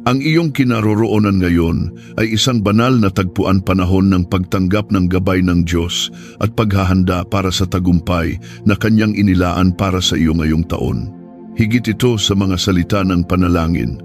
Ang iyong kinaroroonan ngayon ay isang banal na tagpuan panahon ng pagtanggap ng gabay ng Diyos at paghahanda para sa tagumpay na Kanyang inilaan para sa iyo ngayong taon. Higit ito sa mga salita ng panalangin.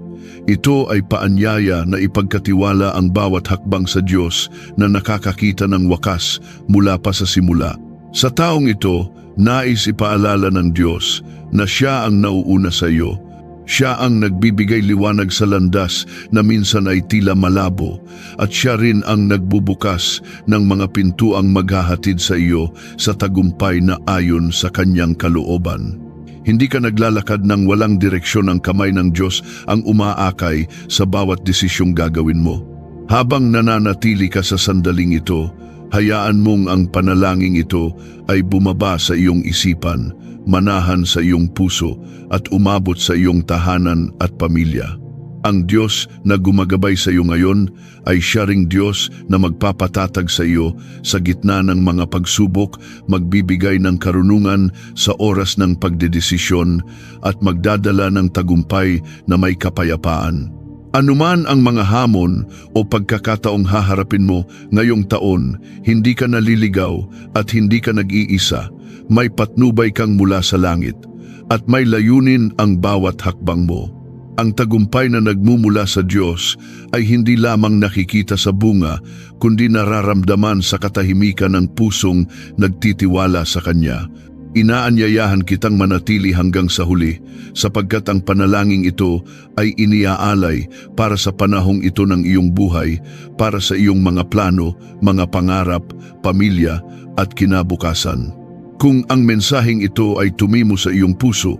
Ito ay paanyaya na ipagkatiwala ang bawat hakbang sa Diyos na nakakakita ng wakas mula pa sa simula. Sa taong ito, nais ipaalala ng Diyos na Siya ang nauuna sa iyo. Siya ang nagbibigay liwanag sa landas na minsan ay tila malabo at Siya rin ang nagbubukas ng mga pintuang maghahatid sa iyo sa tagumpay na ayon sa Kanyang kalooban. Hindi ka naglalakad ng walang direksyon. Ang kamay ng Diyos ang umaakay sa bawat desisyong gagawin mo. Habang nananatili ka sa sandaling ito, hayaan mong ang panalangin ito ay bumaba sa iyong isipan, manahan sa iyong puso at umabot sa iyong tahanan at pamilya. Ang Diyos na gumagabay sa iyo ngayon ay Siya ring Diyos na magpapatatag sa iyo sa gitna ng mga pagsubok, magbibigay ng karunungan sa oras ng pagdedesisyon at magdadala ng tagumpay na may kapayapaan. Anuman ang mga hamon o pagkakataong haharapin mo ngayong taon, hindi ka naliligaw at hindi ka nag-iisa. May patnubay kang mula sa langit at may layunin ang bawat hakbang mo. Ang tagumpay na nagmumula sa Diyos ay hindi lamang nakikita sa bunga, kundi nararamdaman sa katahimikan ng pusong nagtitiwala sa Kanya. Inaanyayahan kitang manatili hanggang sa huli, sapagkat ang panalangin ito ay iniaalay para sa panahong ito ng iyong buhay, para sa iyong mga plano, mga pangarap, pamilya at kinabukasan. Kung ang mensaheng ito ay tumimo sa iyong puso,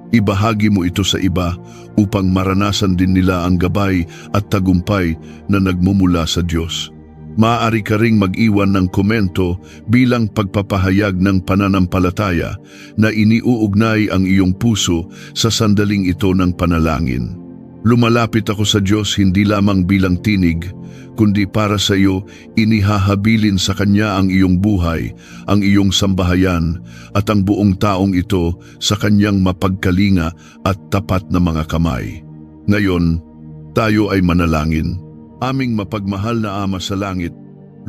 ibahagi mo ito sa iba upang maranasan din nila ang gabay at tagumpay na nagmumula sa Diyos. Maaari ka ring mag-iwan ng komento bilang pagpapahayag ng pananampalataya na iniuugnay ang iyong puso sa sandaling ito ng panalangin. Lumalapit ako sa Diyos hindi lamang bilang tinig, kundi para sa iyo inihahabilin sa Kanya ang iyong buhay, ang iyong sambahayan at ang buong taong ito sa Kanyang mapagkalinga at tapat na mga kamay. Ngayon, tayo ay manalangin. Aming mapagmahal na Ama sa langit,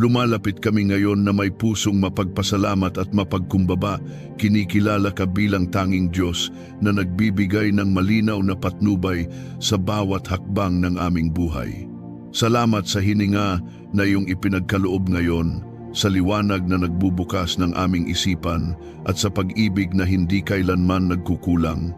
lumalapit kami ngayon na may pusong mapagpasalamat at mapagkumbaba. Kinikilala ka bilang tanging Diyos na nagbibigay ng malinaw na patnubay sa bawat hakbang ng aming buhay. Salamat sa hininga na iyong ipinagkaloob ngayon, sa liwanag na nagbubukas ng aming isipan at sa pag-ibig na hindi kailanman nagkukulang.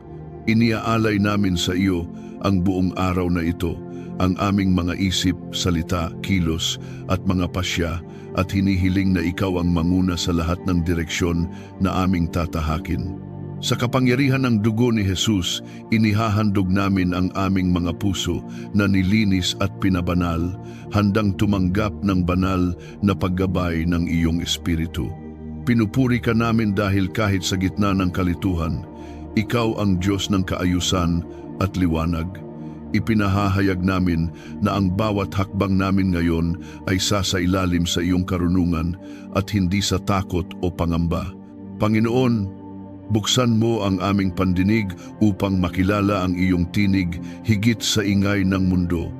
Iniaalay namin sa iyo ang buong araw na ito, ang aming mga isip, salita, kilos at mga pasya, at hinihiling na ikaw ang manguna sa lahat ng direksyon na aming tatahakin. Sa kapangyarihan ng dugo ni Jesus, inihahandog namin ang aming mga puso na nilinis at pinabanal, handang tumanggap ng banal na paggabay ng iyong Espiritu. Pinupuri ka namin dahil kahit sa gitna ng kalituhan, ikaw ang Diyos ng kaayusan at liwanag. Ipinahahayag namin na ang bawat hakbang namin ngayon ay sasailalim sa iyong karunungan at hindi sa takot o pangamba. Panginoon, buksan mo ang aming pandinig upang makilala ang iyong tinig higit sa ingay ng mundo.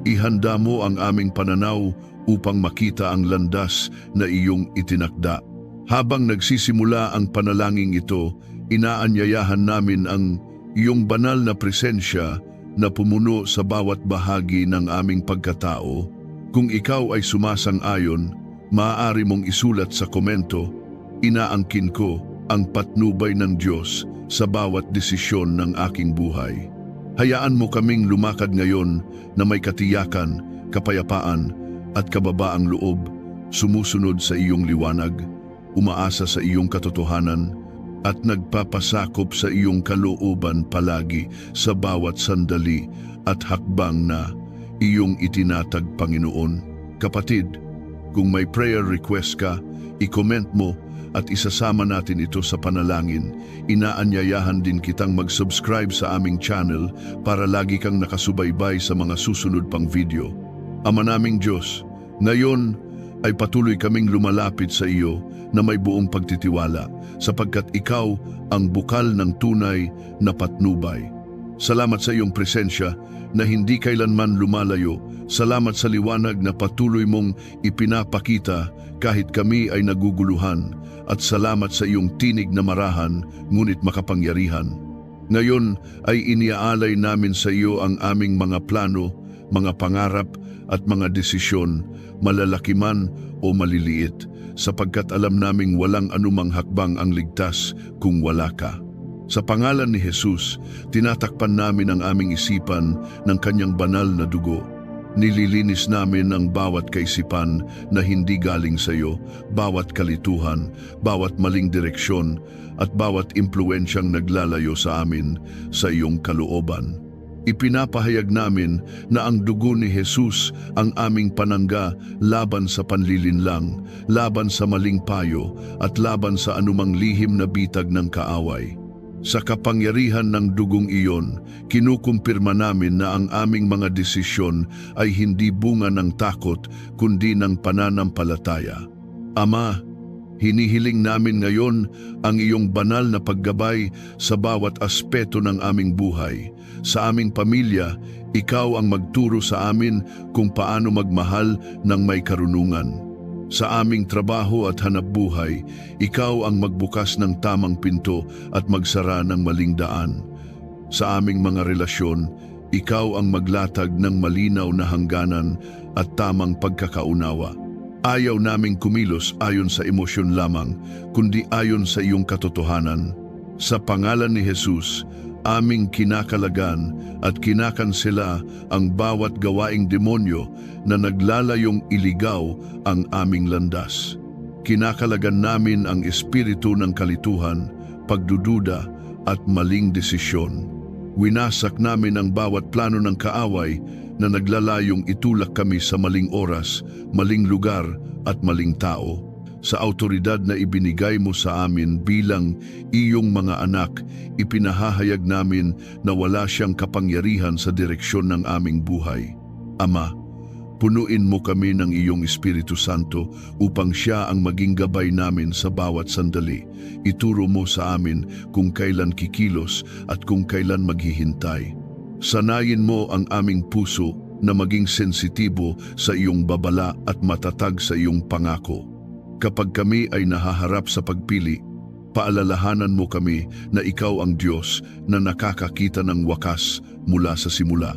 Ihanda mo ang aming pananaw upang makita ang landas na iyong itinakda. Habang nagsisimula ang panalangin ito, inaanyayahan namin ang iyong banal na presensya na pumuno sa bawat bahagi ng aming pagkatao. Kung ikaw ay sumasang-ayon, maaari mong isulat sa komento, inaangkin ko ang patnubay ng Diyos sa bawat desisyon ng aking buhay. Hayaan mo kaming lumakad ngayon na may katiyakan, kapayapaan at kababaang loob, sumusunod sa iyong liwanag, umaasa sa iyong katotohanan, at nagpapasakop sa iyong kalooban palagi sa bawat sandali at hakbang na iyong itinatag, Panginoon. Kapatid, kung may prayer request ka, i-comment mo at isasama natin ito sa panalangin. Inaanyayahan din kitang mag-subscribe sa aming channel para lagi kang nakasubaybay sa mga susunod pang video. Ama naming Diyos, ngayon ay patuloy kaming lumalapit sa iyo na may buong pagtitiwala, sapagkat ikaw ang bukal ng tunay na patnubay. Salamat sa iyong presensya na hindi kailanman lumalayo. Salamat sa liwanag na patuloy mong ipinapakita kahit kami ay naguguluhan. At salamat sa iyong tinig na marahan ngunit makapangyarihan. Ngayon ay iniaalay namin sa iyo ang aming mga plano, mga pangarap at mga desisyon, malalaki man o maliliit, sapagkat alam naming walang anumang hakbang ang ligtas kung wala ka. Sa pangalan ni Jesus, tinatakpan namin ang aming isipan ng kanyang banal na dugo. Nililinis namin ang bawat kaisipan na hindi galing sa iyo, bawat kalituhan, bawat maling direksyon, at bawat impluensyang naglalayo sa amin sa iyong kalooban. Ipinapahayag namin na ang dugo ni Jesus ang aming panangga laban sa panlilinlang, laban sa maling payo, at laban sa anumang lihim na bitag ng kaaway. Sa kapangyarihan ng dugong iyon, kinukumpirma namin na ang aming mga desisyon ay hindi bunga ng takot kundi ng pananampalataya. Ama, hinihiling namin ngayon ang iyong banal na paggabay sa bawat aspeto ng aming buhay. Sa aming pamilya, ikaw ang magturo sa amin kung paano magmahal ng may karunungan. Sa aming trabaho at hanapbuhay, ikaw ang magbukas ng tamang pinto at magsara ng maling daan. Sa aming mga relasyon, ikaw ang maglatag ng malinaw na hangganan at tamang pagkakaunawa. Ayaw naming kumilos ayon sa emosyon lamang, kundi ayon sa iyong katotohanan. Sa pangalan ni Jesus, aming kinakalagan at kinakansela ang bawat gawaing demonyo na naglalayong iligaw ang aming landas. Kinakalagan namin ang espiritu ng kalituhan, pagdududa at maling desisyon. Winasak namin ang bawat plano ng kaaway na naglalayong itulak kami sa maling oras, maling lugar at maling tao. Sa awtoridad na ibinigay mo sa amin bilang iyong mga anak, ipinahahayag namin na wala siyang kapangyarihan sa direksyon ng aming buhay. Ama, punuin mo kami ng iyong Espiritu Santo upang siya ang maging gabay namin sa bawat sandali. Ituro mo sa amin kung kailan kikilos at kung kailan maghihintay. Sanayin mo ang aming puso na maging sensitibo sa iyong babala at matatag sa iyong pangako. Kapag kami ay nahaharap sa pagpili, paalalahanan mo kami na ikaw ang Diyos na nakakakita ng wakas mula sa simula.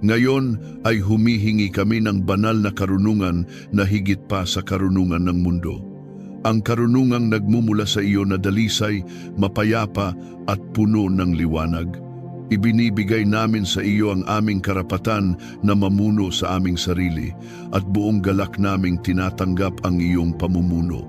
Ngayon ay humihingi kami ng banal na karunungan na higit pa sa karunungan ng mundo. Ang karunungang nagmumula sa iyo na dalisay, mapayapa at puno ng liwanag. Ibinibigay namin sa iyo ang aming karapatan na mamuno sa aming sarili at buong galak naming tinatanggap ang iyong pamumuno.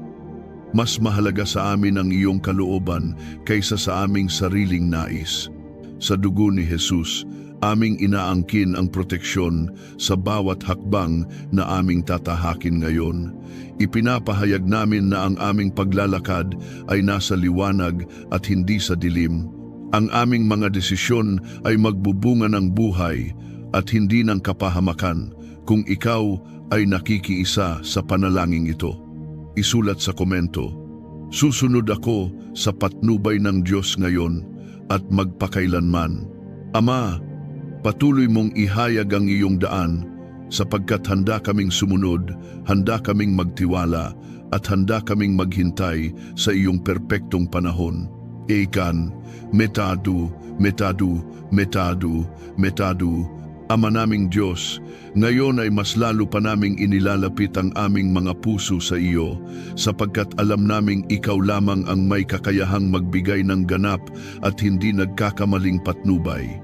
Mas mahalaga sa amin ang iyong kalooban kaysa sa aming sariling nais. Sa dugo ni Jesus, aming inaangkin ang proteksyon sa bawat hakbang na aming tatahakin ngayon. Ipinapahayag namin na ang aming paglalakad ay nasa liwanag at hindi sa dilim. Ang aming mga desisyon ay magbubunga ng buhay at hindi ng kapahamakan kung ikaw ay nakikiisa sa panalangin ito. Isulat sa komento, susunod ako sa patnubay ng Diyos ngayon at magpakailanman. Ama, patuloy mong ihayag ang iyong daan sapagkat handa kaming sumunod, handa kaming magtiwala at handa kaming maghintay sa iyong perpektong panahon. Ekan, metadu, metadu, metadu, metadu. Ama naming Diyos, ngayon ay mas lalo pa naming inilalapit ang aming mga puso sa iyo, sapagkat alam naming ikaw lamang ang may kakayahang magbigay ng ganap at hindi nagkakamaling patnubay.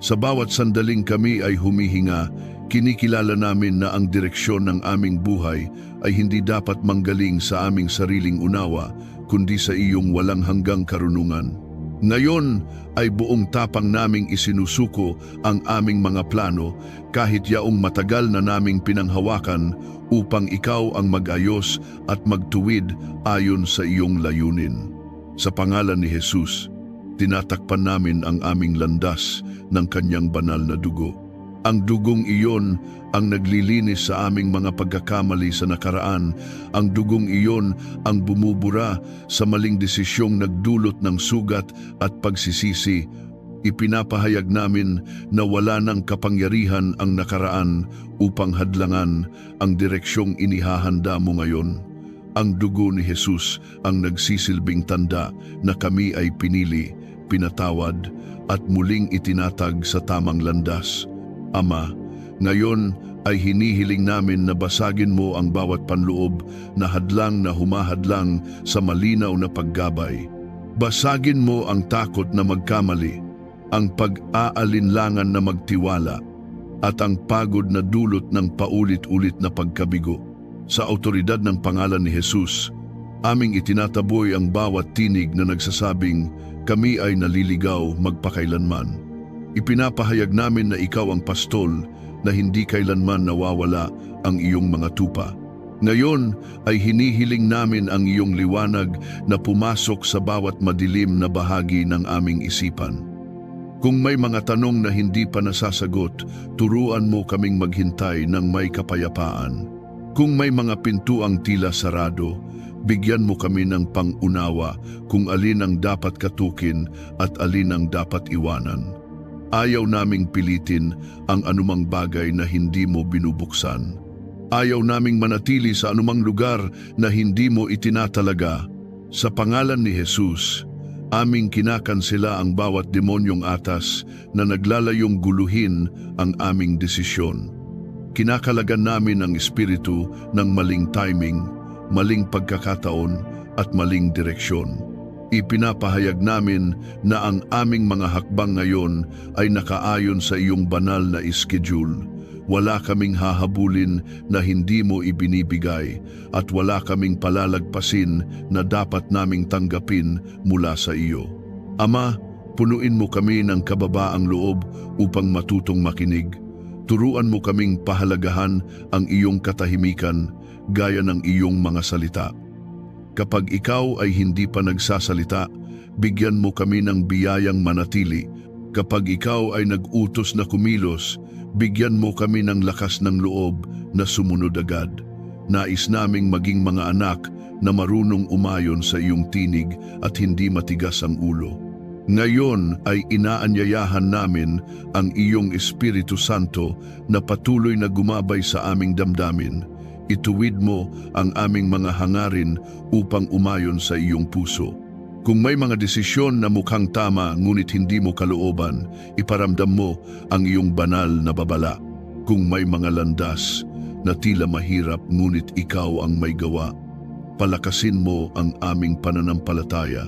Sa bawat sandaling kami ay humihinga, kinikilala namin na ang direksyon ng aming buhay ay hindi dapat manggaling sa aming sariling unawa, kundi sa iyong walang hanggang karunungan. Ngayon ay buong tapang naming isinusuko ang aming mga plano kahit yaong matagal na naming pinanghawakan upang ikaw ang mag-ayos at magtuwid ayon sa iyong layunin. Sa pangalan ni Jesus, tinatakpan namin ang aming landas ng kanyang banal na dugo. Ang dugong iyon ang naglilinis sa aming mga pagkakamali sa nakaraan. Ang dugong iyon ang bumubura sa maling desisyong nagdulot ng sugat at pagsisisi. Ipinapahayag namin na wala ng kapangyarihan ang nakaraan upang hadlangan ang direksyong inihahanda mo ngayon. Ang dugo ni Jesus ang nagsisilbing tanda na kami ay pinili, pinatawad at muling itinatag sa tamang landas. Ama, ngayon ay hinihiling namin na basagin mo ang bawat panloob na hadlang na humahadlang sa malinaw na paggabay. Basagin mo ang takot na magkamali, ang pag-aalinlangan na magtiwala, at ang pagod na dulot ng paulit-ulit na pagkabigo. Sa autoridad ng pangalan ni Jesus, aming itinataboy ang bawat tinig na nagsasabing, kami ay naliligaw magpakailanman. Ipinapahayag namin na ikaw ang pastol na hindi kailanman nawawala ang iyong mga tupa. Ngayon ay hinihiling namin ang iyong liwanag na pumasok sa bawat madilim na bahagi ng aming isipan. Kung may mga tanong na hindi pa nasasagot, turuan mo kaming maghintay ng may kapayapaan. Kung may mga pintuang tila sarado, bigyan mo kami ng pangunawa kung alin ang dapat katukin at alin ang dapat iwanan. Ayaw naming pilitin ang anumang bagay na hindi mo binubuksan. Ayaw naming manatili sa anumang lugar na hindi mo itinatalaga. Sa pangalan ni Jesus, aming kinakansela ang bawat demonyong atas na naglalayong guluhin ang aming desisyon. Kinakalagan namin ang espiritu ng maling timing, maling pagkakataon at maling direksyon. Ipinapahayag namin na ang aming mga hakbang ngayon ay nakaayon sa iyong banal na schedule. Wala kaming hahabulin na hindi mo ibinibigay at wala kaming palalagpasin na dapat naming tanggapin mula sa iyo. Ama, punuin mo kami ng kababaang loob upang matutong makinig. Turuan mo kaming pahalagahan ang iyong katahimikan gaya ng iyong mga salita. Kapag ikaw ay hindi pa nagsasalita, bigyan mo kami ng biyayang manatili. Kapag ikaw ay nag-utos na kumilos, bigyan mo kami ng lakas ng loob na sumunod agad. Nais naming maging mga anak na marunong umayon sa iyong tinig at hindi matigas ang ulo. Ngayon ay inaanyayahan namin ang iyong Espiritu Santo na patuloy na gumabay sa aming damdamin. Ituwid mo ang aming mga hangarin upang umayon sa iyong puso. Kung may mga desisyon na mukhang tama ngunit hindi mo kalooban, iparamdam mo ang iyong banal na babala. Kung may mga landas na tila mahirap ngunit ikaw ang may gawa, palakasin mo ang aming pananampalataya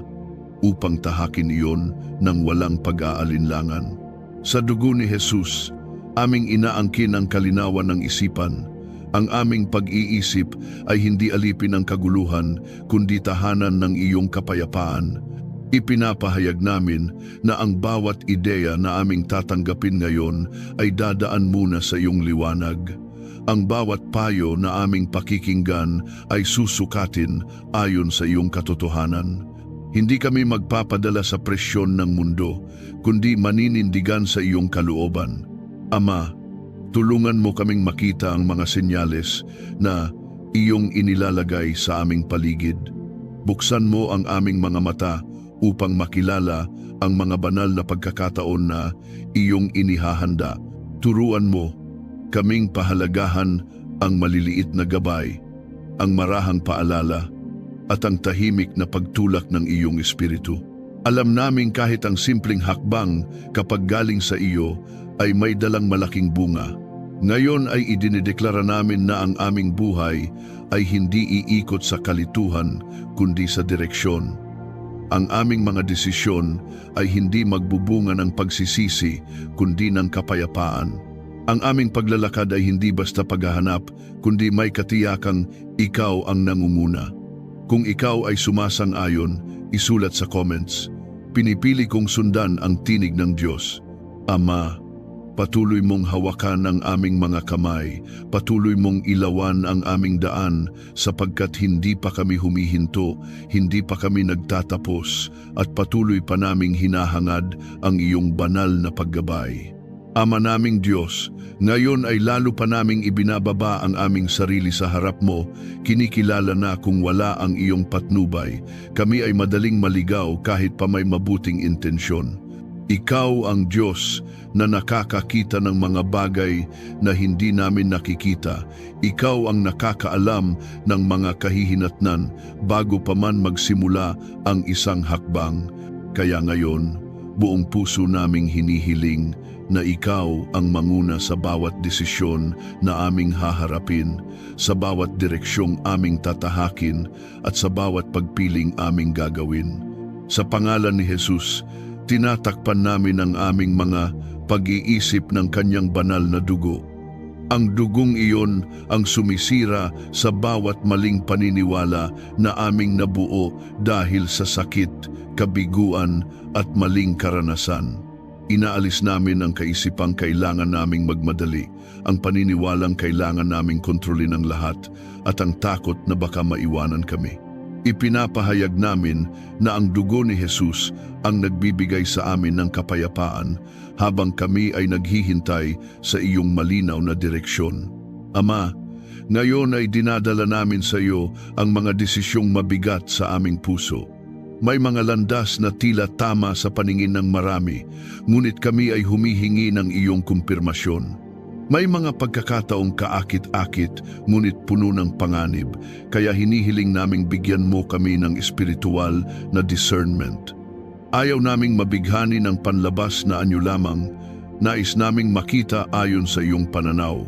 upang tahakin iyon ng walang pag-aalinlangan. Sa dugo ni Jesus, aming inaangkin ang kalinawan ng isipan. Ang aming pag-iisip ay hindi alipin ng kaguluhan, kundi tahanan ng iyong kapayapaan. Ipinapahayag namin na ang bawat ideya na aming tatanggapin ngayon ay dadaan muna sa iyong liwanag. Ang bawat payo na aming pakikinggan ay susukatin ayon sa iyong katotohanan. Hindi kami magpapadala sa presyon ng mundo, kundi maninindigan sa iyong kalooban. Ama, tulungan mo kaming makita ang mga senyales na iyong inilalagay sa aming paligid. Buksan mo ang aming mga mata upang makilala ang mga banal na pagkakataon na iyong inihahanda. Turuan mo kaming pahalagahan ang maliliit na gabay, ang marahang paalala, at ang tahimik na pagtulak ng iyong espiritu. Alam naming kahit ang simpleng hakbang kapag galing sa iyo ay may dalang malaking bunga. Ngayon ay idinideklara namin na ang aming buhay ay hindi iikot sa kalituhan kundi sa direksyon. Ang aming mga desisyon ay hindi magbubunga ng pagsisisi kundi ng kapayapaan. Ang aming paglalakad ay hindi basta paghahanap kundi may katiyakang ikaw ang nangunguna. Kung ikaw ay sumasang-ayon, isulat sa comments. Pinipili kong sundan ang tinig ng Diyos. Ama, patuloy mong hawakan ang aming mga kamay, patuloy mong ilawan ang aming daan sapagkat hindi pa kami humihinto, hindi pa kami nagtatapos at patuloy pa naming hinahangad ang iyong banal na paggabay. Ama naming Diyos, ngayon ay lalo pa naming ibinababa ang aming sarili sa harap mo, kinikilala na kung wala ang iyong patnubay, kami ay madaling maligaw kahit pa may mabuting intensyon. Ikaw ang Diyos na nakakakita ng mga bagay na hindi namin nakikita. Ikaw ang nakakaalam ng mga kahihinatnan bago pa man magsimula ang isang hakbang. Kaya ngayon, buong puso naming hinihiling na ikaw ang manguna sa bawat desisyon na aming haharapin, sa bawat direksyong aming tatahakin at sa bawat pagpiling aming gagawin. Sa pangalan ni Jesus, tinatakpan namin ang aming mga pag-iisip ng kanyang banal na dugo. Ang dugong iyon ang sumisira sa bawat maling paniniwala na aming nabuo dahil sa sakit, kabiguan at maling karanasan. Inaalis namin ang kaisipang kailangan naming magmadali, ang paniniwalang kailangan naming kontrolin ang lahat, at ang takot na baka maiwanan kami. Ipinapahayag namin na ang dugo ni Jesus ang nagbibigay sa amin ng kapayapaan habang kami ay naghihintay sa iyong malinaw na direksyon. Ama, ngayon ay dinadala namin sa iyo ang mga desisyong mabigat sa aming puso. May mga landas na tila tama sa paningin ng marami, ngunit kami ay humihingi ng iyong kumpirmasyon. May mga pagkakataong kaakit-akit, ngunit puno ng panganib, kaya hinihiling naming bigyan mo kami ng espiritual na discernment. Ayaw naming mabighani ng panlabas na anyo lamang, nais naming makita ayon sa iyong pananaw.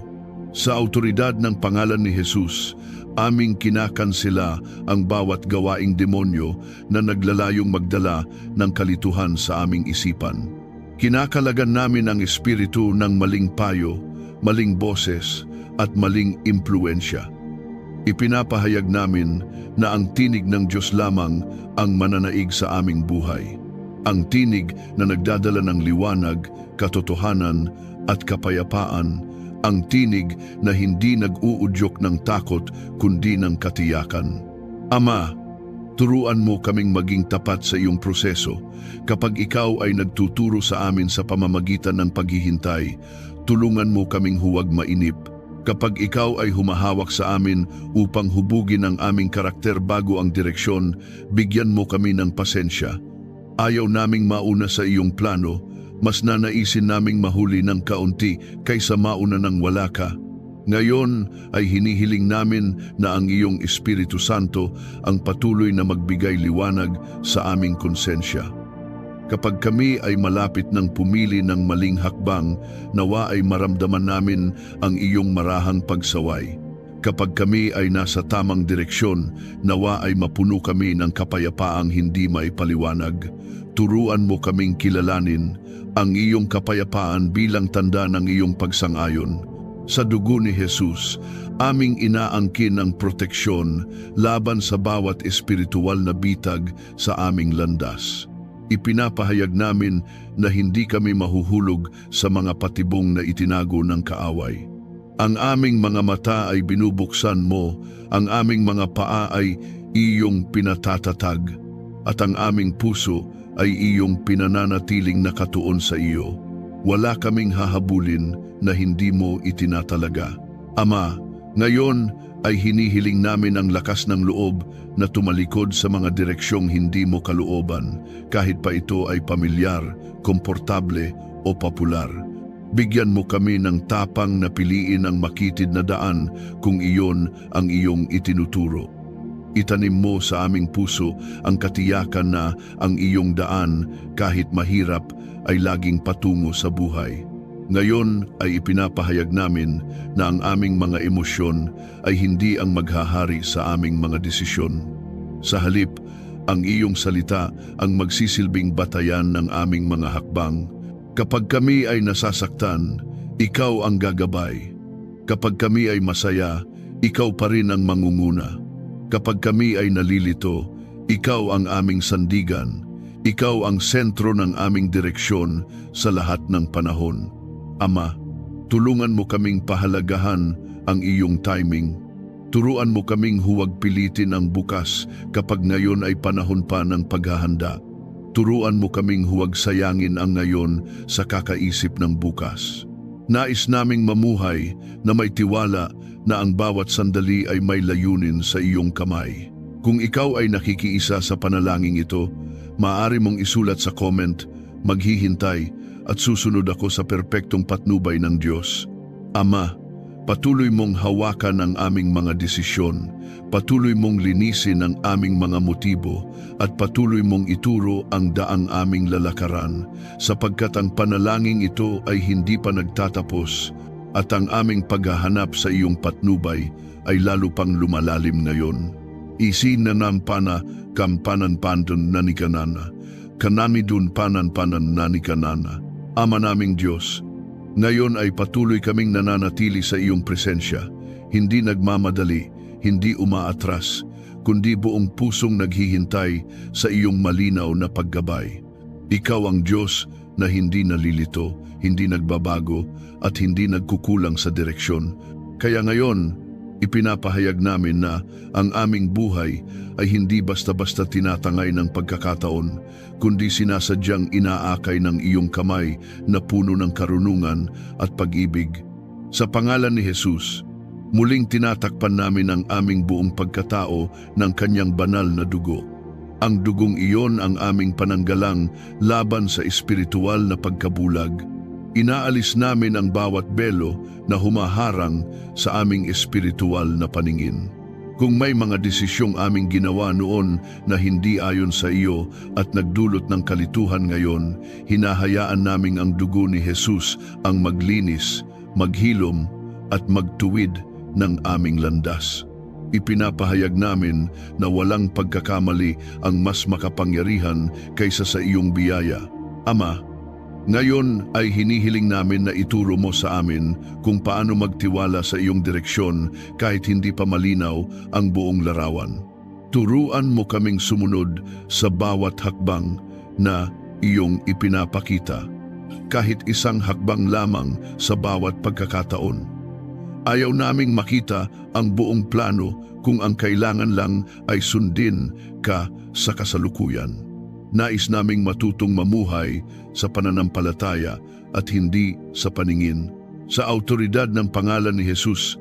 Sa autoridad ng pangalan ni Jesus, aming kinakansela ang bawat gawaing demonyo na naglalayong magdala ng kalituhan sa aming isipan. Kinakalagan namin ang espiritu ng maling payo, maling boses at maling impluensya. Ipinapahayag namin na ang tinig ng Diyos lamang ang mananaig sa aming buhay. Ang tinig na nagdadala ng liwanag, katotohanan at kapayapaan. Ang tinig na hindi nag-uudyok ng takot kundi ng katiyakan. Ama, turuan mo kaming maging tapat sa iyong proseso. Kapag ikaw ay nagtuturo sa amin sa pamamagitan ng paghihintay, tulungan mo kaming huwag mainip. Kapag ikaw ay humahawak sa amin upang hubugin ang aming karakter bago ang direksyon, bigyan mo kami ng pasensya. Ayaw naming mauna sa iyong plano, mas nanaisin naming mahuli ng kaunti kaysa mauna ng wala ka. Ngayon ay hinihiling namin na ang iyong Espiritu Santo ang patuloy na magbigay liwanag sa aming konsensya. Kapag kami ay malapit ng pumili ng maling hakbang, nawa ay maramdaman namin ang iyong marahang pagsaway. Kapag kami ay nasa tamang direksyon, nawa ay mapuno kami ng kapayapaang hindi maipaliwanag. Turuan mo kaming kilalanin ang iyong kapayapaan bilang tanda ng iyong pagsang-ayon. Sa dugo ni Jesus, aming inaangkin ang proteksyon laban sa bawat espiritual na bitag sa aming landas. Ipinapahayag namin na hindi kami mahuhulog sa mga patibong na itinago ng kaaway. Ang aming mga mata ay binubuksan mo, ang aming mga paa ay iyong pinatatatag, at ang aming puso ay iyong pinananatiling nakatuon sa iyo. Wala kaming hahabulin na hindi mo itinatalaga. Ama, ngayon ay hinihiling namin ang lakas ng loob na tumalikod sa mga direksyong hindi mo kalooban, kahit pa ito ay pamilyar, komportable o popular. Bigyan mo kami ng tapang na piliin ang makitid na daan kung iyon ang iyong itinuturo. Itanim mo sa aming puso ang katiyakan na ang iyong daan, kahit mahirap, ay laging patungo sa buhay. Ngayon ay ipinapahayag namin na ang aming mga emosyon ay hindi ang maghahari sa aming mga desisyon. Sa halip, ang iyong salita ang magsisilbing batayan ng aming mga hakbang. Kapag kami ay nasasaktan, ikaw ang gagabay. Kapag kami ay masaya, ikaw pa rin ang mangunguna. Kapag kami ay nalilito, ikaw ang aming sandigan. Ikaw ang sentro ng aming direksyon sa lahat ng panahon. Ama, tulungan mo kaming pahalagahan ang iyong timing. Turuan mo kaming huwag pilitin ang bukas kapag ngayon ay panahon pa ng paghahanda. Turuan mo kaming huwag sayangin ang ngayon sa kakaisip ng bukas. Nais naming mamuhay na may tiwala na ang bawat sandali ay may layunin sa iyong kamay. Kung ikaw ay nakikiisa sa panalangin ito, maaari mong isulat sa comment, maghihintay at susunod ako sa perpektong patnubay ng Diyos. Ama, patuloy mong hawakan ang aming mga desisyon, patuloy mong linisin ang aming mga motibo, at patuloy mong ituro ang daang aming lalakaran, sapagkat ang panalangin ito ay hindi pa nagtatapos, at ang aming paghahanap sa iyong patnubay ay lalo pang lumalalim ngayon. Isin na nampana kampanan pandon na ni kanana, kanami dun panan na ni kanana. Ama naming Diyos, ngayon ay patuloy kaming nananatili sa iyong presensya, hindi nagmamadali, hindi umaatras, kundi buong pusong naghihintay sa iyong malinaw na paggabay. Ikaw ang Diyos na hindi nalilito, hindi nagbabago, at hindi nagkukulang sa direksyon. Kaya ngayon, ipinapahayag namin na ang aming buhay ay hindi basta-basta tinatangay ng pagkakataon, kundi sinasadyang inaakay ng iyong kamay na puno ng karunungan at pag-ibig. Sa pangalan ni Jesus, muling tinatakpan namin ang aming buong pagkatao ng kanyang banal na dugo. Ang dugong iyon ang aming pananggalang laban sa espiritual na pagkabulag. Inaalis namin ang bawat belo na humaharang sa aming espiritual na paningin. Kung may mga desisyong aming ginawa noon na hindi ayon sa iyo at nagdulot ng kalituhan ngayon, hinahayaan naming ang dugo ni Jesus ang maglinis, maghilom at magtuwid ng aming landas. Ipinapahayag namin na walang pagkakamali ang mas makapangyarihan kaysa sa iyong biyaya. Ama, ngayon ay hinihiling namin na ituro mo sa amin kung paano magtiwala sa iyong direksyon kahit hindi pa malinaw ang buong larawan. Turuan mo kaming sumunod sa bawat hakbang na iyong ipinapakita, kahit isang hakbang lamang sa bawat pagkakataon. Ayaw naming makita ang buong plano kung ang kailangan lang ay sundin ka sa kasalukuyan. Nais naming matutong mamuhay sa pananampalataya at hindi sa paningin. Sa autoridad ng pangalan ni Jesus,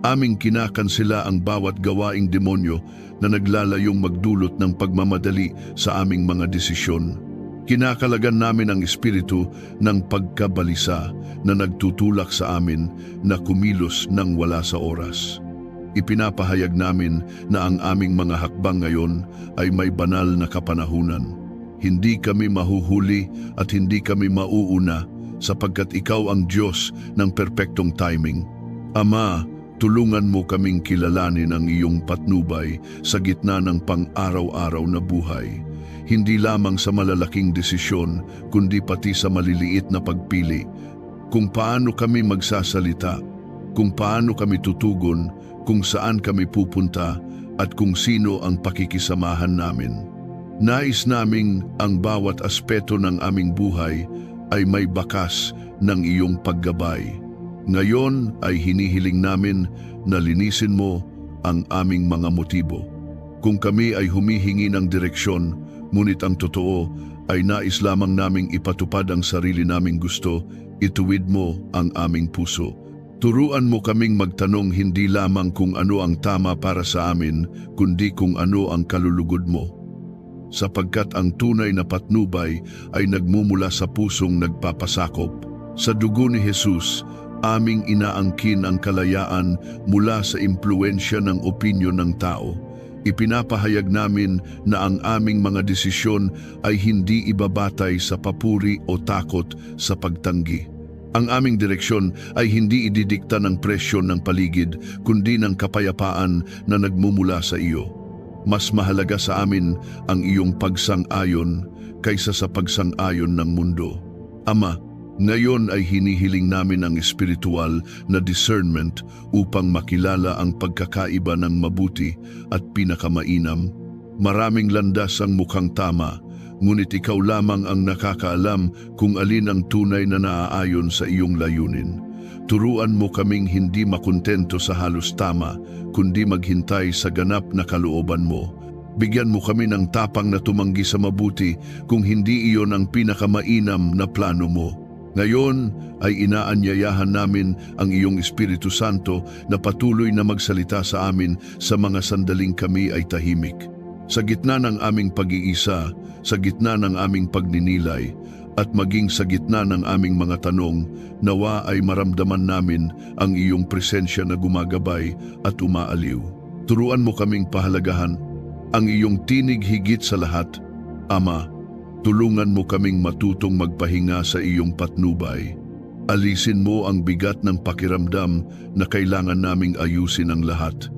aming kinakansela ang bawat gawaing demonyo na naglalayong magdulot ng pagmamadali sa aming mga desisyon. Kinakalagan namin ang espiritu ng pagkabalisa na nagtutulak sa amin na kumilos ng wala sa oras. Ipinapahayag namin na ang aming mga hakbang ngayon ay may banal na kapanahunan. Hindi kami mahuhuli at hindi kami mauuna sapagkat ikaw ang Diyos ng perpektong timing. Ama, tulungan mo kaming kilalanin ang iyong patnubay sa gitna ng pang-araw-araw na buhay. Hindi lamang sa malalaking desisyon, kundi pati sa maliliit na pagpili. Kung paano kami magsasalita, kung paano kami tutugon, kung saan kami pupunta, at kung sino ang pakikisamahan namin. Nais naming ang bawat aspeto ng aming buhay ay may bakas ng iyong paggabay. Ngayon ay hinihiling namin na linisin mo ang aming mga motibo. Kung kami ay humihingi ng direksyon, ngunit ang totoo ay nais lamang naming ipatupad ang sarili naming gusto, ituwid mo ang aming puso. Turuan mo kaming magtanong hindi lamang kung ano ang tama para sa amin, kundi kung ano ang kalulugod mo. Sapagkat ang tunay na patnubay ay nagmumula sa pusong nagpapasakop. Sa dugo ni Jesus, aming inaangkin ang kalayaan mula sa impluensya ng opinyon ng tao. Ipinapahayag namin na ang aming mga desisyon ay hindi ibabatay sa papuri o takot sa pagtanggi. Ang aming direksyon ay hindi ididikta ng presyon ng paligid, kundi ng kapayapaan na nagmumula sa iyo. Mas mahalaga sa amin ang iyong pagsang-ayon kaysa sa pagsang-ayon ng mundo. Ama, ngayon ay hinihiling namin ang espiritual na discernment upang makilala ang pagkakaiba ng mabuti at pinakamainam. Maraming landas ang mukhang tama, ngunit ikaw lamang ang nakakaalam kung alin ang tunay na naaayon sa iyong layunin. Turuan mo kaming hindi makontento sa halos tama, kundi maghintay sa ganap na kalooban mo. Bigyan mo kami ng tapang na tumanggi sa mabuti kung hindi iyon ang pinakamainam na plano mo. Ngayon ay inaanyayahan namin ang iyong Espiritu Santo na patuloy na magsalita sa amin sa mga sandaling kami ay tahimik. Sa gitna ng aming pag-iisa, sa gitna ng aming pagninilay, At maging sa gitna ng aming mga tanong, nawa ay maramdaman namin ang iyong presensya na gumagabay at umaaliw. Turuan mo kaming pahalagahan ang iyong tinig higit sa lahat. Ama, tulungan mo kaming matutong magpahinga sa iyong patnubay. Alisin mo ang bigat ng pakiramdam na kailangan naming ayusin ang lahat.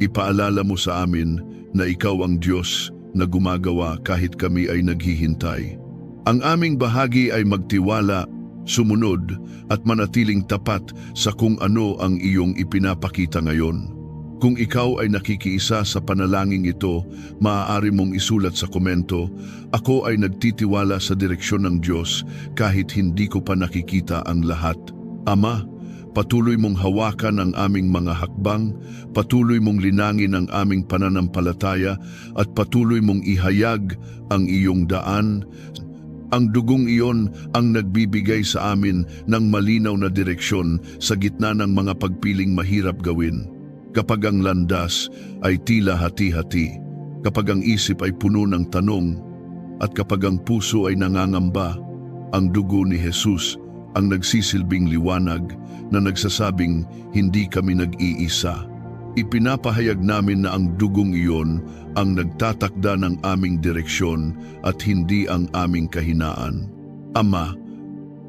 Ipaalala mo sa amin na ikaw ang Diyos na gumagawa kahit kami ay naghihintay. Ang aming bahagi ay magtiwala, sumunod at manatiling tapat sa kung ano ang iyong ipinapakita ngayon. Kung ikaw ay nakikiisa sa panalangin ito, maaari mong isulat sa komento, "Ako ay nagtitiwala sa direksyon ng Diyos kahit hindi ko pa nakikita ang lahat." Ama, patuloy mong hawakan ang aming mga hakbang, patuloy mong linangin ang aming pananampalataya at patuloy mong ihayag ang iyong daan. Ang dugong iyon ang nagbibigay sa amin ng malinaw na direksyon sa gitna ng mga pagpiling mahirap gawin. Kapag ang landas ay tila hati-hati, kapag ang isip ay puno ng tanong, at kapag ang puso ay nangangamba, ang dugo ni Jesus ang nagsisilbing liwanag na nagsasabing hindi kami nag-iisa. Ipinapahayag namin na ang dugong iyon ang nagtatakda ng aming direksyon at hindi ang aming kahinaan. Ama,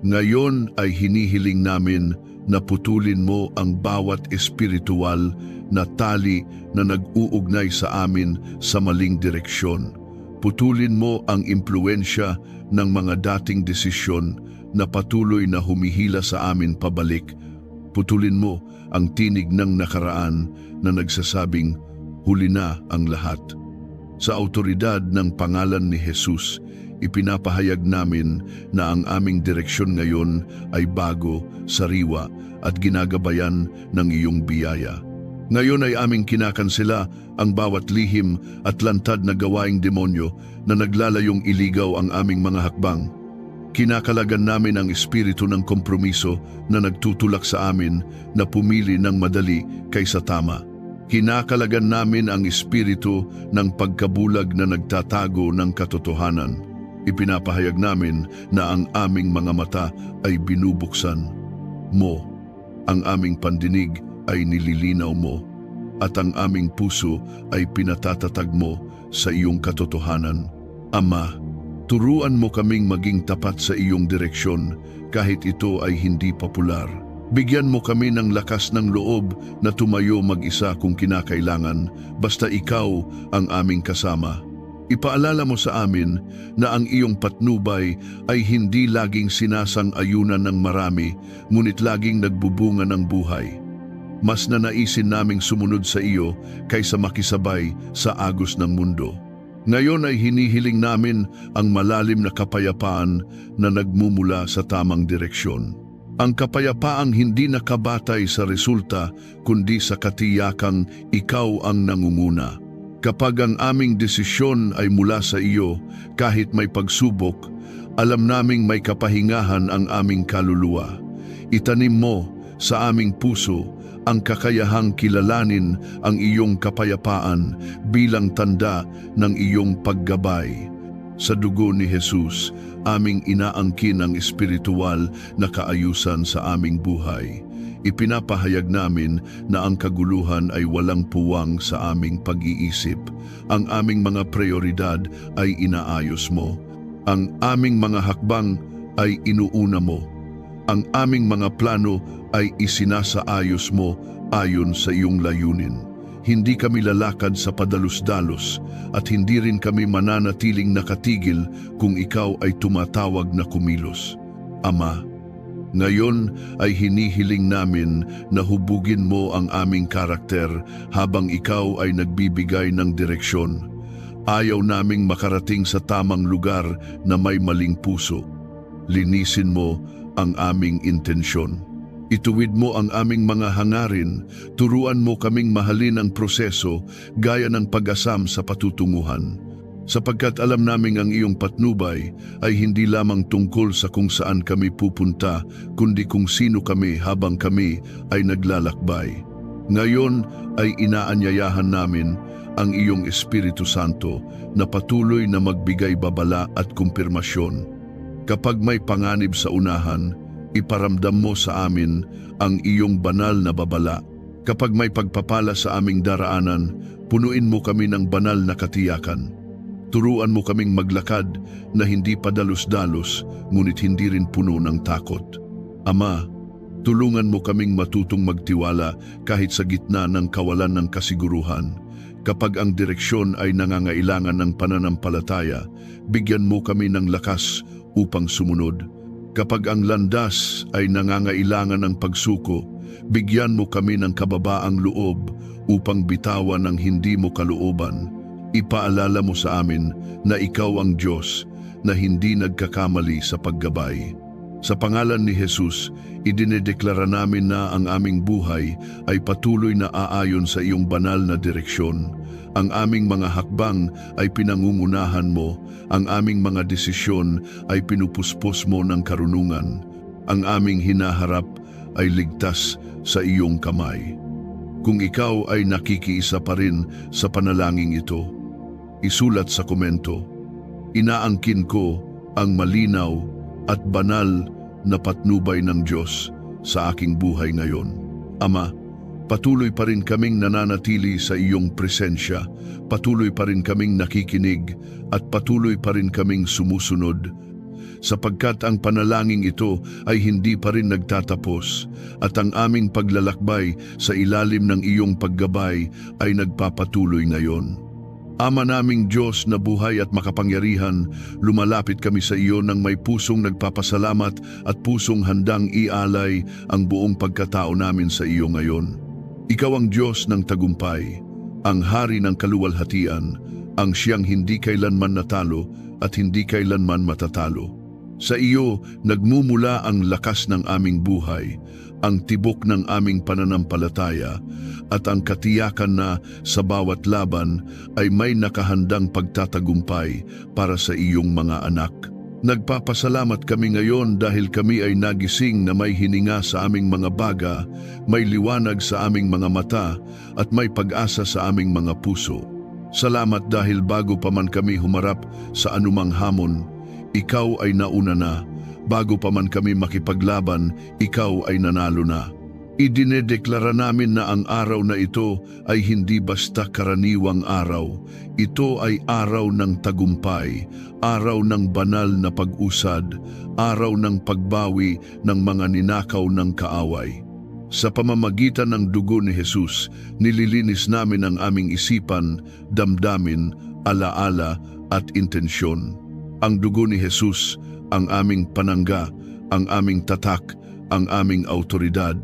ngayon ay hinihiling namin na putulin mo ang bawat espiritual na tali na nag-uugnay sa amin sa maling direksyon. Putulin mo ang impluensya ng mga dating desisyon na patuloy na humihila sa amin pabalik. Putulin mo ang tinig ng nakaraan na nagsasabing, "Huli na ang lahat." Sa autoridad ng pangalan ni Jesus, ipinapahayag namin na ang aming direksyon ngayon ay bago, sariwa at ginagabayan ng iyong biyaya. Ngayon ay aming kinakansela ang bawat lihim at lantad na gawaing demonyo na naglalayong iligaw ang aming mga hakbang. Kinakalagan namin ang espiritu ng kompromiso na nagtutulak sa amin na pumili ng madali kaysa tama. Kinakalagan namin ang espiritu ng pagkabulag na nagtatago ng katotohanan. Ipinapahayag namin na ang aming mga mata ay binubuksan mo, ang aming pandinig ay nililinaw mo, at ang aming puso ay pinatatatag mo sa iyong katotohanan. Ama, turuan mo kaming maging tapat sa iyong direksyon kahit ito ay hindi popular. Bigyan mo kami ng lakas ng loob na tumayo mag-isa kung kinakailangan, basta ikaw ang aming kasama. Ipaalala mo sa amin na ang iyong patnubay ay hindi laging sinasang-ayunan ng marami, ngunit laging nagbubunga ng buhay. Mas nanaisin naming sumunod sa iyo kaysa makisabay sa agos ng mundo. Ngayon ay hinihiling namin ang malalim na kapayapaan na nagmumula sa tamang direksyon. Ang kapayapaang hindi nakabatay sa resulta kundi sa katiyakang ikaw ang nangunguna. Kapag ang aming desisyon ay mula sa iyo, kahit may pagsubok, alam naming may kapahingahan ang aming kaluluwa. Itanim mo sa aming puso ang kakayahang kilalanin ang iyong kapayapaan bilang tanda ng iyong paggabay. Sa dugo ni Jesus, aming inaangkin ang espiritual na kaayusan sa aming buhay. Ipinapahayag namin na ang kaguluhan ay walang puwang sa aming pag-iisip. Ang aming mga prioridad ay inaayos mo. Ang aming mga hakbang ay inuuna mo. Ang aming mga plano ay isinasaayos mo ayon sa iyong layunin. Hindi kami lalakad sa padalos-dalos at hindi rin kami mananatiling nakatigil kung ikaw ay tumatawag na kumilos. Ama, ngayon ay hinihiling namin na hubugin mo ang aming karakter habang ikaw ay nagbibigay ng direksyon. Ayaw naming makarating sa tamang lugar na may maling puso. Linisin mo ang aming intensyon. Ituwid mo ang aming mga hangarin, turuan mo kaming mahalin ang proseso gaya ng pag-asam sa patutunguhan. Sapagkat alam naming ang iyong patnubay ay hindi lamang tungkol sa kung saan kami pupunta, kundi kung sino kami habang kami ay naglalakbay. Ngayon ay inaanyayahan namin ang iyong Espiritu Santo na patuloy na magbigay babala at kumpirmasyon. Kapag may panganib sa unahan, iparamdam mo sa amin ang iyong banal na babala. Kapag may pagpapala sa aming daraanan, punuin mo kami ng banal na katiyakan. Turuan mo kaming maglakad na hindi padalos-dalos, ngunit hindi rin puno ng takot. Ama, tulungan mo kaming matutong magtiwala kahit sa gitna ng kawalan ng kasiguruhan. Kapag ang direksyon ay nangangailangan ng pananampalataya, bigyan mo kami ng lakas upang sumunod. Kapag ang landas ay nangangailangan ng pagsuko, bigyan mo kami ng kababaang loob upang bitawan ang hindi mo kalooban. Ipaalala mo sa amin na ikaw ang Diyos na hindi nagkakamali sa paggabay. Sa pangalan ni Jesus, idinedeklara namin na ang aming buhay ay patuloy na aayon sa iyong banal na direksyon. Ang aming mga hakbang ay pinangungunahan mo, ang aming mga desisyon ay pinupuspos mo ng karunungan. Ang aming hinaharap ay ligtas sa iyong kamay. Kung ikaw ay nakikiisa pa rin sa panalangin ito, isulat sa komento. Inaangkin ko ang malinaw at banal na patnubay ng Diyos sa aking buhay ngayon. Ama, patuloy pa rin kaming nananatili sa iyong presensya, patuloy pa rin kaming nakikinig at patuloy pa rin kaming sumusunod, sapagkat ang panalangin ito ay hindi pa rin nagtatapos at ang aming paglalakbay sa ilalim ng iyong paggabay ay nagpapatuloy ngayon. Ama naming Diyos na buhay at makapangyarihan, lumalapit kami sa iyo ng may pusong nagpapasalamat at pusong handang ialay ang buong pagkatao namin sa iyo ngayon. Ikaw ang Diyos ng tagumpay, ang hari ng kaluwalhatian, ang siyang hindi kailanman natalo at hindi kailanman matatalo. Sa iyo nagmumula ang lakas ng aming buhay, ang tibok ng aming pananampalataya at ang katiyakan na sa bawat laban ay may nakahandang pagtatagumpay para sa iyong mga anak. Nagpapasalamat kami ngayon dahil kami ay nagising na may hininga sa aming mga baga, may liwanag sa aming mga mata at may pag-asa sa aming mga puso. Salamat dahil bago pa man kami humarap sa anumang hamon, ikaw ay nauna na. Bago pa man kami makipaglaban, ikaw ay nanalo na. Idinedeklara namin na ang araw na ito ay hindi basta karaniwang araw. Ito ay araw ng tagumpay, araw ng banal na pag-usad, araw ng pagbawi ng mga ninakaw ng kaaway. Sa pamamagitan ng dugo ni Jesus, nililinis namin ang aming isipan, damdamin, alaala at intensyon. Ang dugo ni Jesus, ang aming panangga, ang aming tatak, ang aming autoridad.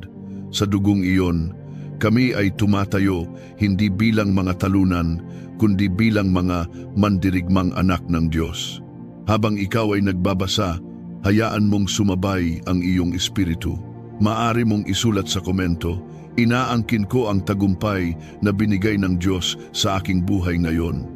Sa dugong iyon, kami ay tumatayo hindi bilang mga talunan, kundi bilang mga mandirigmang anak ng Diyos. Habang ikaw ay nagbabasa, hayaan mong sumabay ang iyong espiritu. Maari mong isulat sa komento, inaangkin ko ang tagumpay na binigay ng Diyos sa aking buhay ngayon.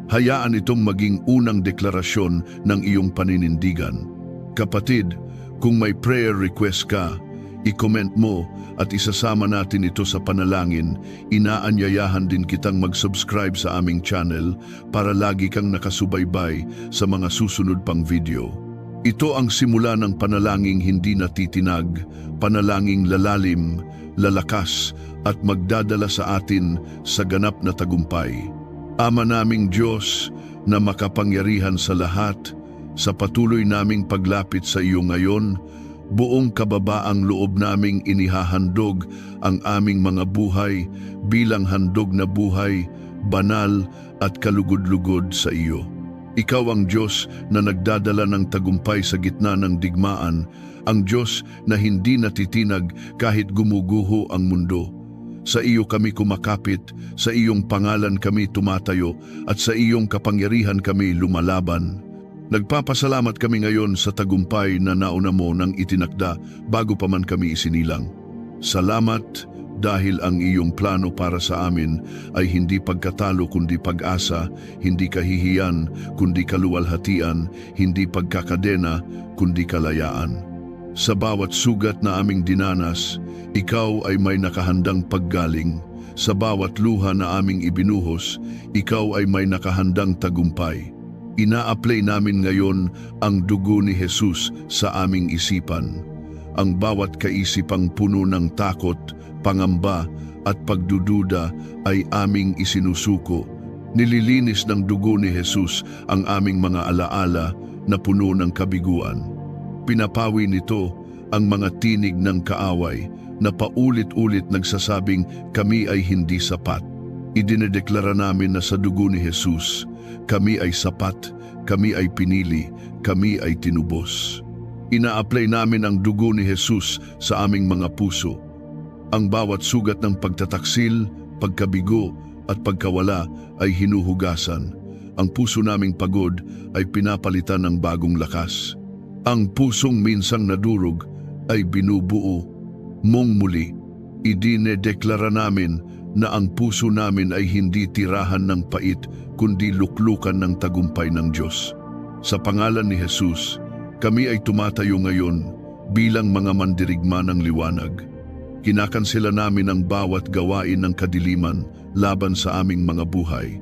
Hayaan itong maging unang deklarasyon ng iyong paninindigan. Kapatid, kung may prayer request ka, i-comment mo at isasama natin ito sa panalangin. Inaanyayahan din kitang mag-subscribe sa aming channel para lagi kang nakasubaybay sa mga susunod pang video. Ito ang simula ng panalangin hindi natitinag, panalangin lalalim, lalakas at magdadala sa atin sa ganap na tagumpay. Ama naming Diyos na makapangyarihan sa lahat, sa patuloy naming paglapit sa iyo ngayon, buong kababaang loob naming inihahandog ang aming mga buhay bilang handog na buhay, banal at kalugod-lugod sa iyo. Ikaw ang Diyos na nagdadala ng tagumpay sa gitna ng digmaan, ang Diyos na hindi natitinag kahit gumuguho ang mundo. Sa iyo kami kumakapit, sa iyong pangalan kami tumatayo, at sa iyong kapangyarihan kami lumalaban. Nagpapasalamat kami ngayon sa tagumpay na nauna mo nang itinakda bago pa man kami isinilang. Salamat dahil ang iyong plano para sa amin ay hindi pagkatalo kundi pag-asa, hindi kahihiyan kundi kaluwalhatian, hindi pagkakadena kundi kalayaan. Sa bawat sugat na aming dinanas, ikaw ay may nakahandang paggaling. Sa bawat luha na aming ibinuhos, ikaw ay may nakahandang tagumpay. Ina-apply namin ngayon ang dugo ni Jesus sa aming isipan. Ang bawat kaisipang puno ng takot, pangamba at pagdududa ay aming isinusuko. Nililinis ng dugo ni Jesus ang aming mga alaala na puno ng kabiguan. Pinapawi nito ang mga tinig ng kaaway na paulit-ulit nagsasabing kami ay hindi sapat. Idinedeklara namin na sa dugo ni Jesus, kami ay sapat, kami ay pinili, kami ay tinubos. Ina-apply namin ang dugo ni Jesus sa aming mga puso. Ang bawat sugat ng pagtataksil, pagkabigo at pagkawala ay hinuhugasan. Ang puso naming pagod ay pinapalitan ng bagong lakas. Ang pusong minsang nadurog ay binubuo mong muli. Idinedeklara namin na ang puso namin ay hindi tirahan ng pait kundi luklukan ng tagumpay ng Diyos. Sa pangalan ni Jesus, kami ay tumatayo ngayon bilang mga mandirigma ng liwanag. Kinakansela namin ang bawat gawain ng kadiliman laban sa aming mga buhay.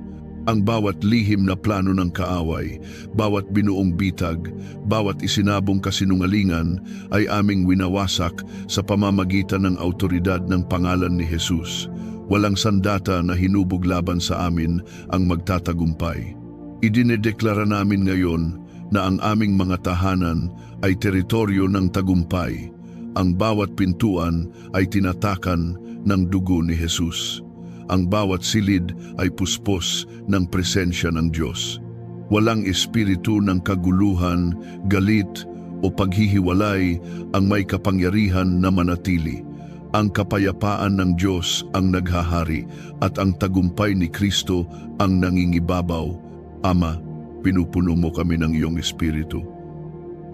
Ang bawat lihim na plano ng kaaway, bawat binuong bitag, bawat isinabong kasinungalingan ay aming winawasak sa pamamagitan ng autoridad ng pangalan ni Jesus. Walang sandata na hinubog laban sa amin ang magtatagumpay. Idinedeklara namin ngayon na ang aming mga tahanan ay teritoryo ng tagumpay. Ang bawat pintuan ay tinatakan ng dugo ni Jesus. Ang bawat silid ay puspos ng presensya ng Diyos. Walang espiritu ng kaguluhan, galit o paghihiwalay ang may kapangyarihan na manatili. Ang kapayapaan ng Diyos ang naghahari at ang tagumpay ni Kristo ang nangingibabaw. Ama, pinupuno mo kami ng iyong espiritu.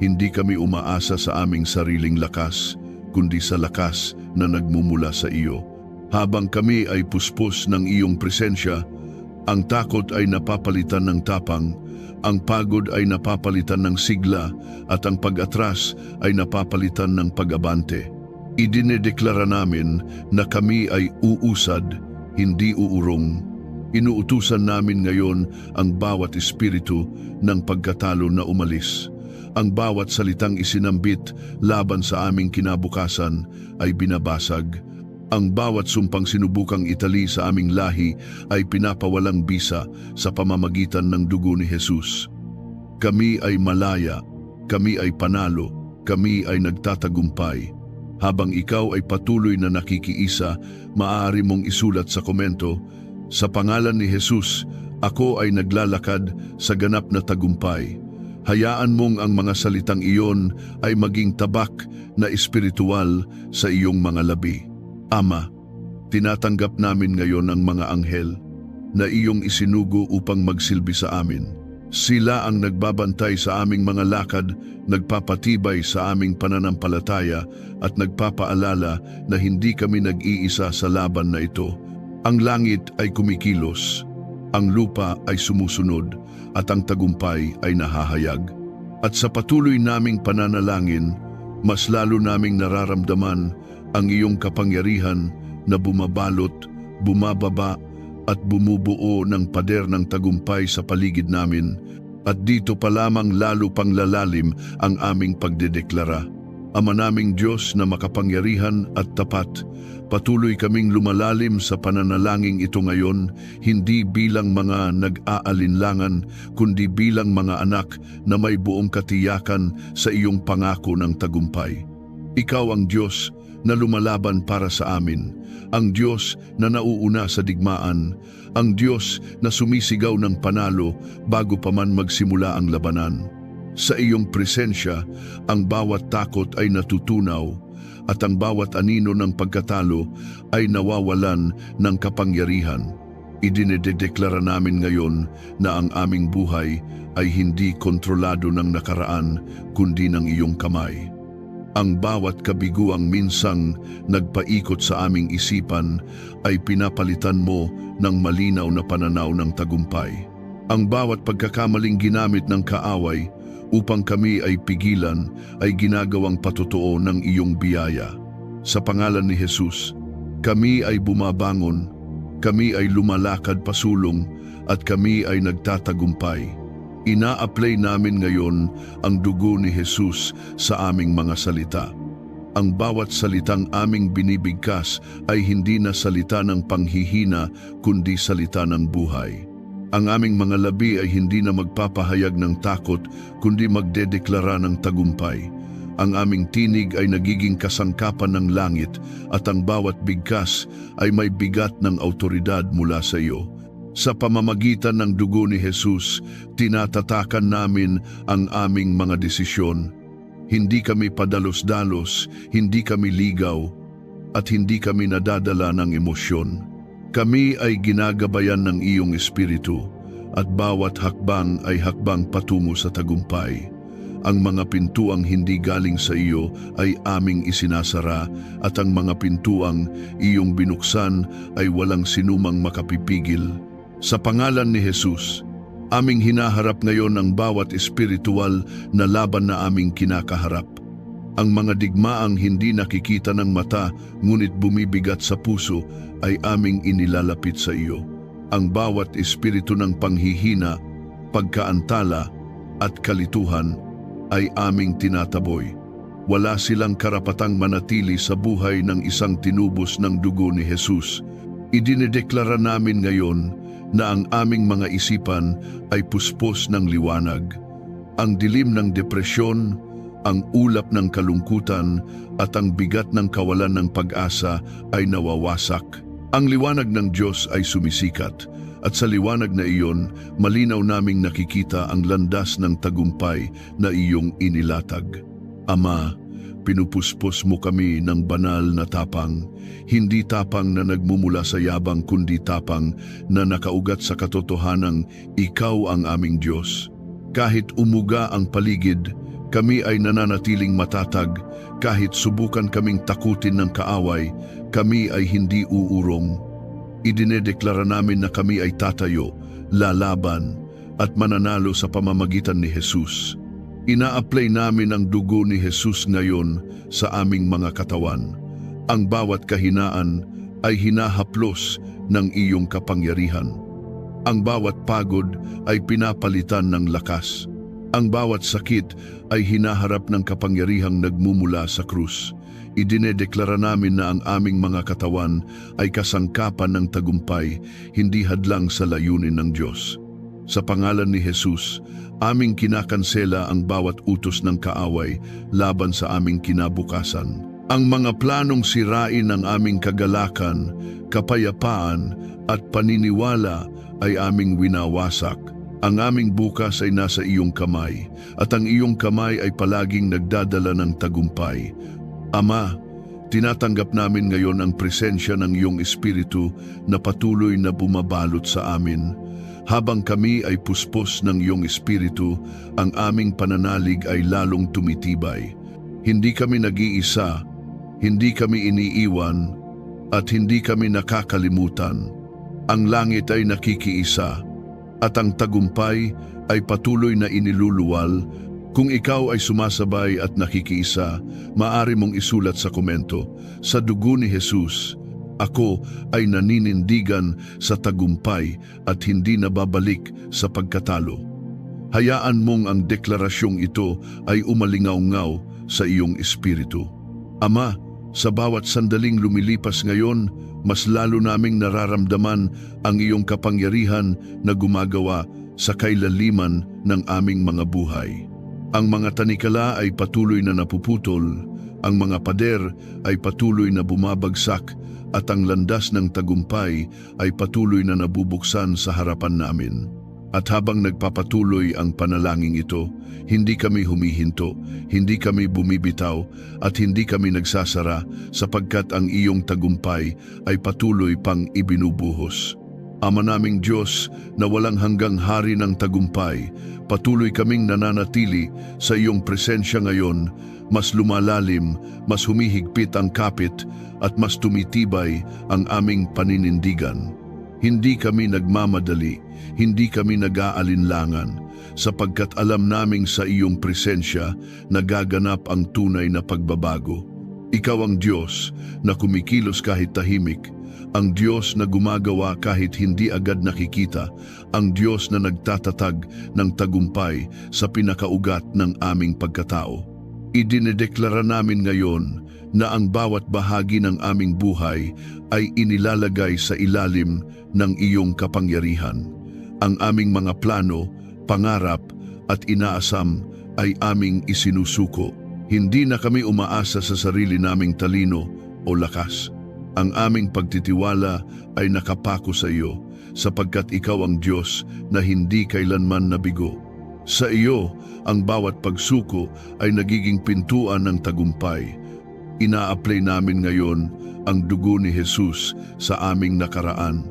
Hindi kami umaasa sa aming sariling lakas, kundi sa lakas na nagmumula sa iyo. Habang kami ay puspos ng iyong presensya, ang takot ay napapalitan ng tapang, ang pagod ay napapalitan ng sigla, at ang pag-atras ay napapalitan ng pag-abante. Idinedeklara namin na kami ay uusad, hindi uurong. Inuutusan namin ngayon ang bawat espiritu ng pagkatalo na umalis. Ang bawat salitang isinambit laban sa aming kinabukasan ay binabasag. Ang bawat sumpang sinubukang itali sa aming lahi ay pinapawalang bisa sa pamamagitan ng dugo ni Jesus. Kami ay malaya, kami ay panalo, kami ay nagtatagumpay. Habang ikaw ay patuloy na nakikiisa, maaari mong isulat sa komento, sa pangalan ni Jesus, ako ay naglalakad sa ganap na tagumpay. Hayaan mong ang mga salitang iyon ay maging tabak na espiritual sa iyong mga labi. Ama, tinatanggap namin ngayon ang mga anghel na iyong isinugo upang magsilbi sa amin. Sila ang nagbabantay sa aming mga lakad, nagpapatibay sa aming pananampalataya at nagpapaalala na hindi kami nag-iisa sa laban na ito. Ang langit ay kumikilos, ang lupa ay sumusunod at ang tagumpay ay nahahayag. At sa patuloy naming pananalangin, mas lalo naming nararamdaman ang iyong kapangyarihan na bumabalot, bumababa at bumubuo ng pader ng tagumpay sa paligid namin, at dito pa lamang lalo pang lalalim ang aming pagdedeklara. Ama naming Diyos na makapangyarihan at tapat, patuloy kaming lumalalim sa pananalangin ito ngayon, hindi bilang mga nag-aalinlangan, kundi bilang mga anak na may buong katiyakan sa iyong pangako ng tagumpay. Ikaw ang Diyos na lumalaban para sa amin, ang Diyos na nauuna sa digmaan, ang Diyos na sumisigaw ng panalo bago pa man magsimula ang labanan. Sa iyong presensya, ang bawat takot ay natutunaw at ang bawat anino ng pagkatalo ay nawawalan ng kapangyarihan. Idinedeklara namin ngayon na ang aming buhay ay hindi kontrolado ng nakaraan kundi ng iyong kamay. Ang bawat kabiguang minsang nagpaikot sa aming isipan ay pinapalitan mo ng malinaw na pananaw ng tagumpay. Ang bawat pagkakamaling ginamit ng kaaway upang kami ay pigilan ay ginagawang patotoo ng iyong biyaya. Sa pangalan ni Jesus, kami ay bumabangon, kami ay lumalakad pasulong at kami ay nagtatagumpay. Ina-apply namin ngayon ang dugo ni Jesus sa aming mga salita. Ang bawat salitang aming binibigkas ay hindi na salita ng panghihina kundi salita ng buhay. Ang aming mga labi ay hindi na magpapahayag ng takot kundi magdedeklara ng tagumpay. Ang aming tinig ay nagiging kasangkapan ng langit at ang bawat bigkas ay may bigat ng autoridad mula sa iyo. Sa pamamagitan ng dugo ni Jesus, tinatatakan namin ang aming mga desisyon. Hindi kami padalos-dalos, hindi kami ligaw, at hindi kami nadadala ng emosyon. Kami ay ginagabayan ng iyong espiritu, at bawat hakbang ay hakbang patungo sa tagumpay. Ang mga pintuang hindi galing sa iyo ay aming isinasara, at ang mga pintuang iyong binuksan ay walang sinumang makapipigil. Sa pangalan ni Jesus, aming hinaharap ngayon ang bawat espiritual na laban na aming kinakaharap. Ang mga digmaang hindi nakikita ng mata ngunit bumibigat sa puso ay aming inilalapit sa iyo. Ang bawat espiritu ng panghihina, pagkaantala at kalituhan ay aming tinataboy. Wala silang karapatang manatili sa buhay ng isang tinubos ng dugo ni Jesus. Idinedeklara namin ngayon na ang aming mga isipan ay puspos ng liwanag. Ang dilim ng depresyon, ang ulap ng kalungkutan at ang bigat ng kawalan ng pag-asa ay nawawasak. Ang liwanag ng Diyos ay sumisikat at sa liwanag na iyon, malinaw naming nakikita ang landas ng tagumpay na iyong inilatag. Ama, pinupuspos mo kami ng banal na tapang, hindi tapang na nagmumula sa yabang kundi tapang na nakaugat sa katotohanang ikaw ang aming Diyos. Kahit umuga ang paligid, kami ay nananatiling matatag. Kahit subukan kaming takutin ng kaaway, kami ay hindi uurong. Idinedeklara namin na kami ay tatayo, lalaban at mananalo sa pamamagitan ni Jesus. Ina-apply namin ang dugo ni Jesus ngayon sa aming mga katawan. Ang bawat kahinaan ay hinahaplos ng iyong kapangyarihan. Ang bawat pagod ay pinapalitan ng lakas. Ang bawat sakit ay hinaharap ng kapangyarihang nagmumula sa krus. Idinedeklara namin na ang aming mga katawan ay kasangkapan ng tagumpay, hindi hadlang sa layunin ng Diyos. Sa pangalan ni Jesus, aming kinakansela ang bawat utos ng kaaway laban sa aming kinabukasan. Ang mga planong sirain ang aming kagalakan, kapayapaan at paniniwala ay aming winawasak. Ang aming bukas ay nasa iyong kamay at ang iyong kamay ay palaging nagdadala ng tagumpay. Ama, tinatanggap namin ngayon ang presensya ng iyong espiritu na patuloy na bumabalot sa amin. Habang kami ay puspos ng iyong espiritu, ang aming pananalig ay lalong tumitibay. Hindi kami nag-iisa, hindi kami iniiwan, at hindi kami nakakalimutan. Ang langit ay nakikiisa, at ang tagumpay ay patuloy na iniluluwal. Kung ikaw ay sumasabay at nakikiisa, maaari mong isulat sa komento, sa dugo ni Jesus, ako ay naninindigan sa tagumpay at hindi nababalik sa pagkatalo. Hayaan mong ang deklarasyong ito ay umalingaw-ngaw sa iyong espiritu. Ama, sa bawat sandaling lumilipas ngayon, mas lalo naming nararamdaman ang iyong kapangyarihan na gumagawa sa kailaliman ng aming mga buhay. Ang mga tanikala ay patuloy na napuputol, ang mga pader ay patuloy na bumabagsak, at ang landas ng tagumpay ay patuloy na nabubuksan sa harapan namin. At habang nagpapatuloy ang panalangin ito, hindi kami humihinto, hindi kami bumibitaw, at hindi kami nagsasara sapagkat ang iyong tagumpay ay patuloy pang ibinubuhos. Ama naming Diyos na walang hanggang hari ng tagumpay, patuloy kaming nananatili sa iyong presensya ngayon, mas lumalalim, mas humihigpit ang kapit, at mas tumitibay ang aming paninindigan. Hindi kami nagmamadali, hindi kami nag-aalinlangan, sapagkat alam naming sa iyong presensya nagaganap ang tunay na pagbabago. Ikaw ang Diyos na kumikilos kahit tahimik, Ang Diyos na gumagawa kahit hindi agad nakikita, ang Diyos na nagtatatag ng tagumpay sa pinakaugat ng aming pagkatao. Idinedeklara namin ngayon na ang bawat bahagi ng aming buhay ay inilalagay sa ilalim ng iyong kapangyarihan. Ang aming mga plano, pangarap at inaasam ay aming isinusuko. Hindi na kami umaasa sa sarili naming talino o lakas. Ang aming pagtitiwala ay nakapako sa iyo, sapagkat ikaw ang Diyos na hindi kailanman nabigo. Sa iyo, ang bawat pagsuko ay nagiging pintuan ng tagumpay. Ina-apply namin ngayon ang dugo ni Jesus sa aming nakaraan.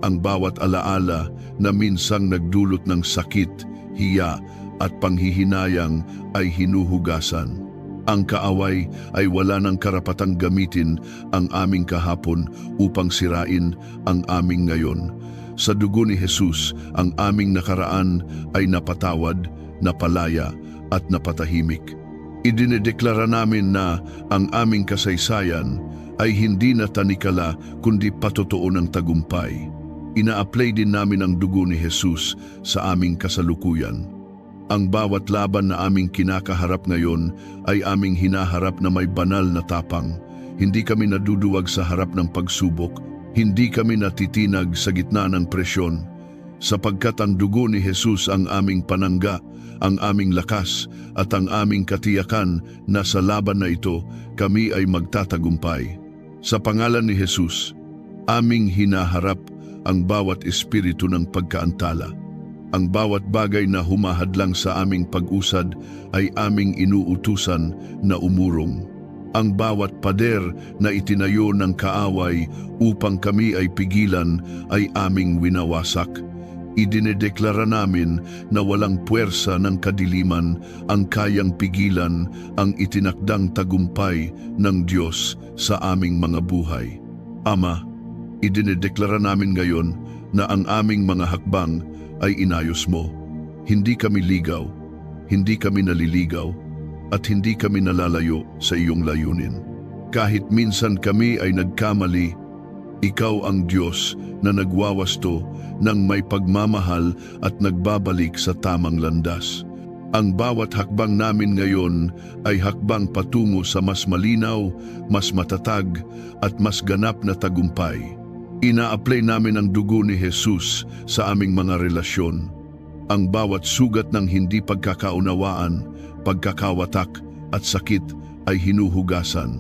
Ang bawat alaala na minsang nagdulot ng sakit, hiya at panghihinayang ay hinuhugasan. Ang kaaway ay wala ng karapatang gamitin ang aming kahapon upang sirain ang aming ngayon. Sa dugo ni Jesus, ang aming nakaraan ay napatawad, napalaya at napatahimik. Idinedeklara namin na ang aming kasaysayan ay hindi na tanikala kundi patotoo ng tagumpay. Ina-apply din namin ang dugo ni Jesus sa aming kasalukuyan. Ang bawat laban na aming kinakaharap ngayon ay aming hinaharap na may banal na tapang. Hindi kami naduduwag sa harap ng pagsubok, hindi kami natitinag sa gitna ng presyon. Sapagkat ang dugo ni Jesus ang aming panangga, ang aming lakas at ang aming katiyakan na sa laban na ito kami ay magtatagumpay. Sa pangalan ni Jesus, aming hinaharap ang bawat espiritu ng pagkaantala. Ang bawat bagay na humahadlang sa aming pag-usad ay aming inuutusan na umurong. Ang bawat pader na itinayo ng kaaway upang kami ay pigilan ay aming winawasak. Idinedeklara namin na walang puwersa ng kadiliman ang kayang pigilan ang itinakdang tagumpay ng Diyos sa aming mga buhay. Ama, idinedeklara namin ngayon na ang aming mga hakbang ay inayos mo. Hindi kami ligaw, hindi kami naliligaw, at hindi kami nalalayo sa iyong layunin. Kahit minsan kami ay nagkamali, ikaw ang Diyos na nagwawasto ng may pagmamahal at nagbabalik sa tamang landas. Ang bawat hakbang namin ngayon ay hakbang patungo sa mas malinaw, mas matatag at mas ganap na tagumpay. Ina-apply namin ang dugo ni Jesus sa aming mga relasyon. Ang bawat sugat ng hindi pagkakaunawaan, pagkakawatak at sakit ay hinuhugasan.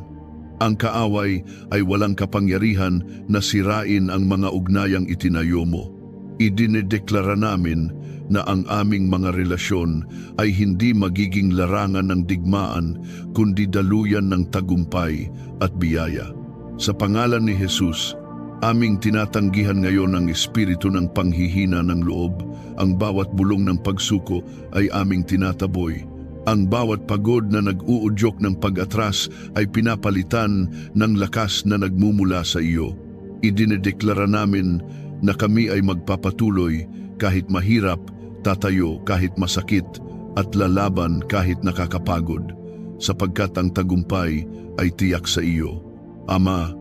Ang kaaway ay walang kapangyarihan na sirain ang mga ugnayang itinayo mo. Idinedeklara namin na ang aming mga relasyon ay hindi magiging larangan ng digmaan kundi daluyan ng tagumpay at biyaya. Sa pangalan ni Jesus, aming tinatanggihan ngayon ang espiritu ng panghihina ng loob. Ang bawat bulong ng pagsuko ay aming tinataboy. Ang bawat pagod na nag-uudyok ng pag-atras ay pinapalitan ng lakas na nagmumula sa iyo. Idinedeklara namin na kami ay magpapatuloy kahit mahirap, tatayo kahit masakit, at lalaban kahit nakakapagod, sapagkat ang tagumpay ay tiyak sa iyo. Ama,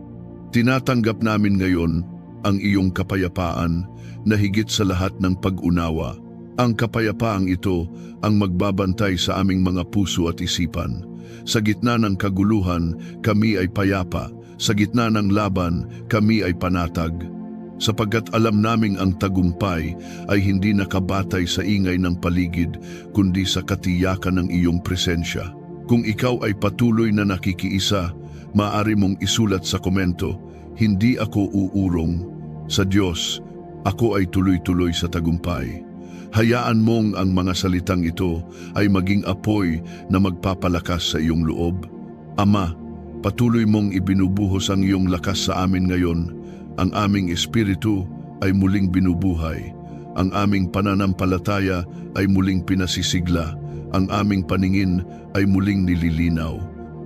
tinatanggap namin ngayon ang iyong kapayapaan na higit sa lahat ng pag-unawa. Ang kapayapaang ito ang magbabantay sa aming mga puso at isipan. Sa gitna ng kaguluhan, kami ay payapa. Sa gitna ng laban, kami ay panatag. Sapagkat alam naming ang tagumpay ay hindi nakabatay sa ingay ng paligid, kundi sa katiyakan ng iyong presensya. Kung ikaw ay patuloy na nakikiisa, maaari mong isulat sa komento, "Hindi ako uurong. Sa Diyos, ako ay tuloy-tuloy sa tagumpay." Hayaan mong ang mga salitang ito ay maging apoy na magpapalakas sa iyong loob. Ama, patuloy mong ibinubuhos ang iyong lakas sa amin ngayon. Ang aming espiritu ay muling binubuhay. Ang aming pananampalataya ay muling pinasisigla. Ang aming paningin ay muling nililinaw.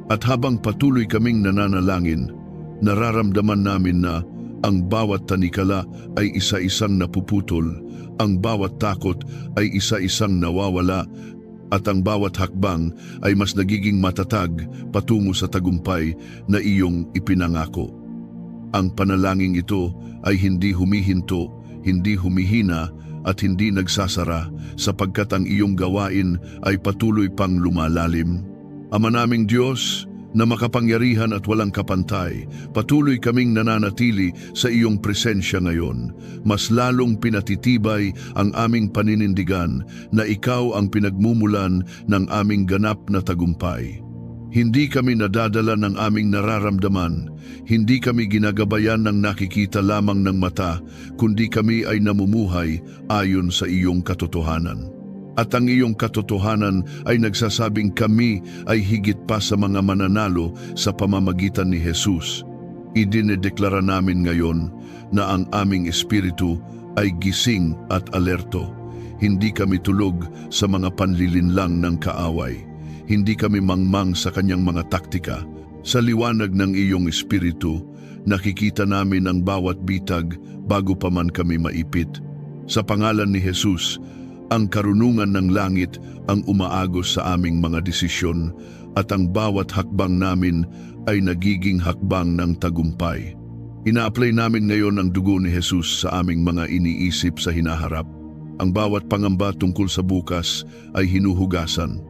At habang patuloy kaming nananalangin, nararamdaman namin na ang bawat tanikala ay isa-isang napuputol, ang bawat takot ay isa-isang nawawala, at ang bawat hakbang ay mas nagiging matatag patungo sa tagumpay na iyong ipinangako. Ang panalangin ito ay hindi humihinto, hindi humihina at hindi nagsasara sapagkat ang iyong gawain ay patuloy pang lumalalim. Ama naming Diyos, na makapangyarihan at walang kapantay, patuloy kaming nananatili sa iyong presensya ngayon. Mas lalong pinatitibay ang aming paninindigan na ikaw ang pinagmumulan ng aming ganap na tagumpay. Hindi kami nadadala ng aming nararamdaman, hindi kami ginagabayan ng nakikita lamang ng mata, kundi kami ay namumuhay ayon sa iyong katotohanan. At ang iyong katotohanan ay nagsasabing kami ay higit pa sa mga mananalo sa pamamagitan ni Jesus. Idinedeklara namin ngayon na ang aming espiritu ay gising at alerto. Hindi kami tulog sa mga panlilinlang ng kaaway. Hindi kami mangmang sa kanyang mga taktika. Sa liwanag ng iyong espiritu, nakikita namin ang bawat bitag bago pa man kami maipit. Sa pangalan ni Jesus, ang karunungan ng langit ang umaagos sa aming mga desisyon at ang bawat hakbang namin ay nagiging hakbang ng tagumpay. Ina-apply namin ngayon ang dugo ni Jesus sa aming mga iniisip sa hinaharap. Ang bawat pangamba tungkol sa bukas ay hinuhugasan.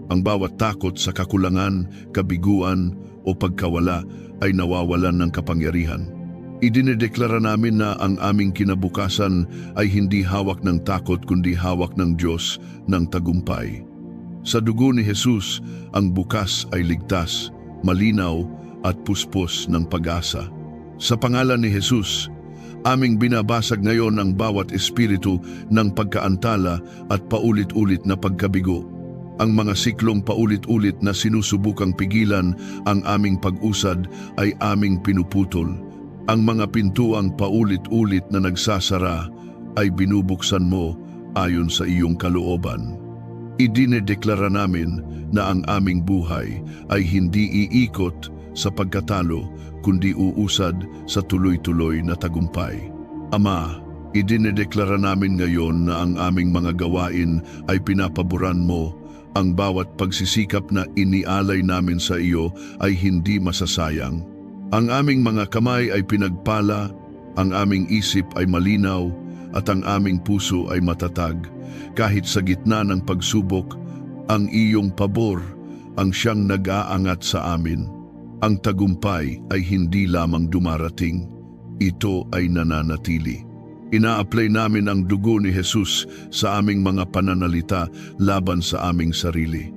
Ang bawat takot sa kakulangan, kabiguan o pagkawala ay nawawalan ng kapangyarihan. Idinedeklara namin na ang aming kinabukasan ay hindi hawak ng takot kundi hawak ng Diyos ng tagumpay. Sa dugo ni Jesus, ang bukas ay ligtas, malinaw at puspos ng pag-asa. Sa pangalan ni Jesus, aming binabasag ngayon ang bawat espiritu ng pagkaantala at paulit-ulit na pagkabigo. Ang mga siklong paulit-ulit na sinusubukang pigilan ang aming pag-usad ay aming pinuputol. Ang mga pintuang paulit-ulit na nagsasara ay binubuksan mo ayon sa iyong kalooban. Idinedeklara namin na ang aming buhay ay hindi iikot sa pagkatalo kundi uusad sa tuloy-tuloy na tagumpay. Ama, idinedeklara namin ngayon na ang aming mga gawain ay pinapaboran mo. Ang bawat pagsisikap na inialay namin sa iyo ay hindi masasayang. Ang aming mga kamay ay pinagpala, ang aming isip ay malinaw, at ang aming puso ay matatag. Kahit sa gitna ng pagsubok, ang iyong pabor ang siyang nag-aangat sa amin. Ang tagumpay ay hindi lamang dumarating, ito ay nananatili. Ina-apply namin ang dugo ni Jesus sa aming mga pananalita laban sa aming sarili.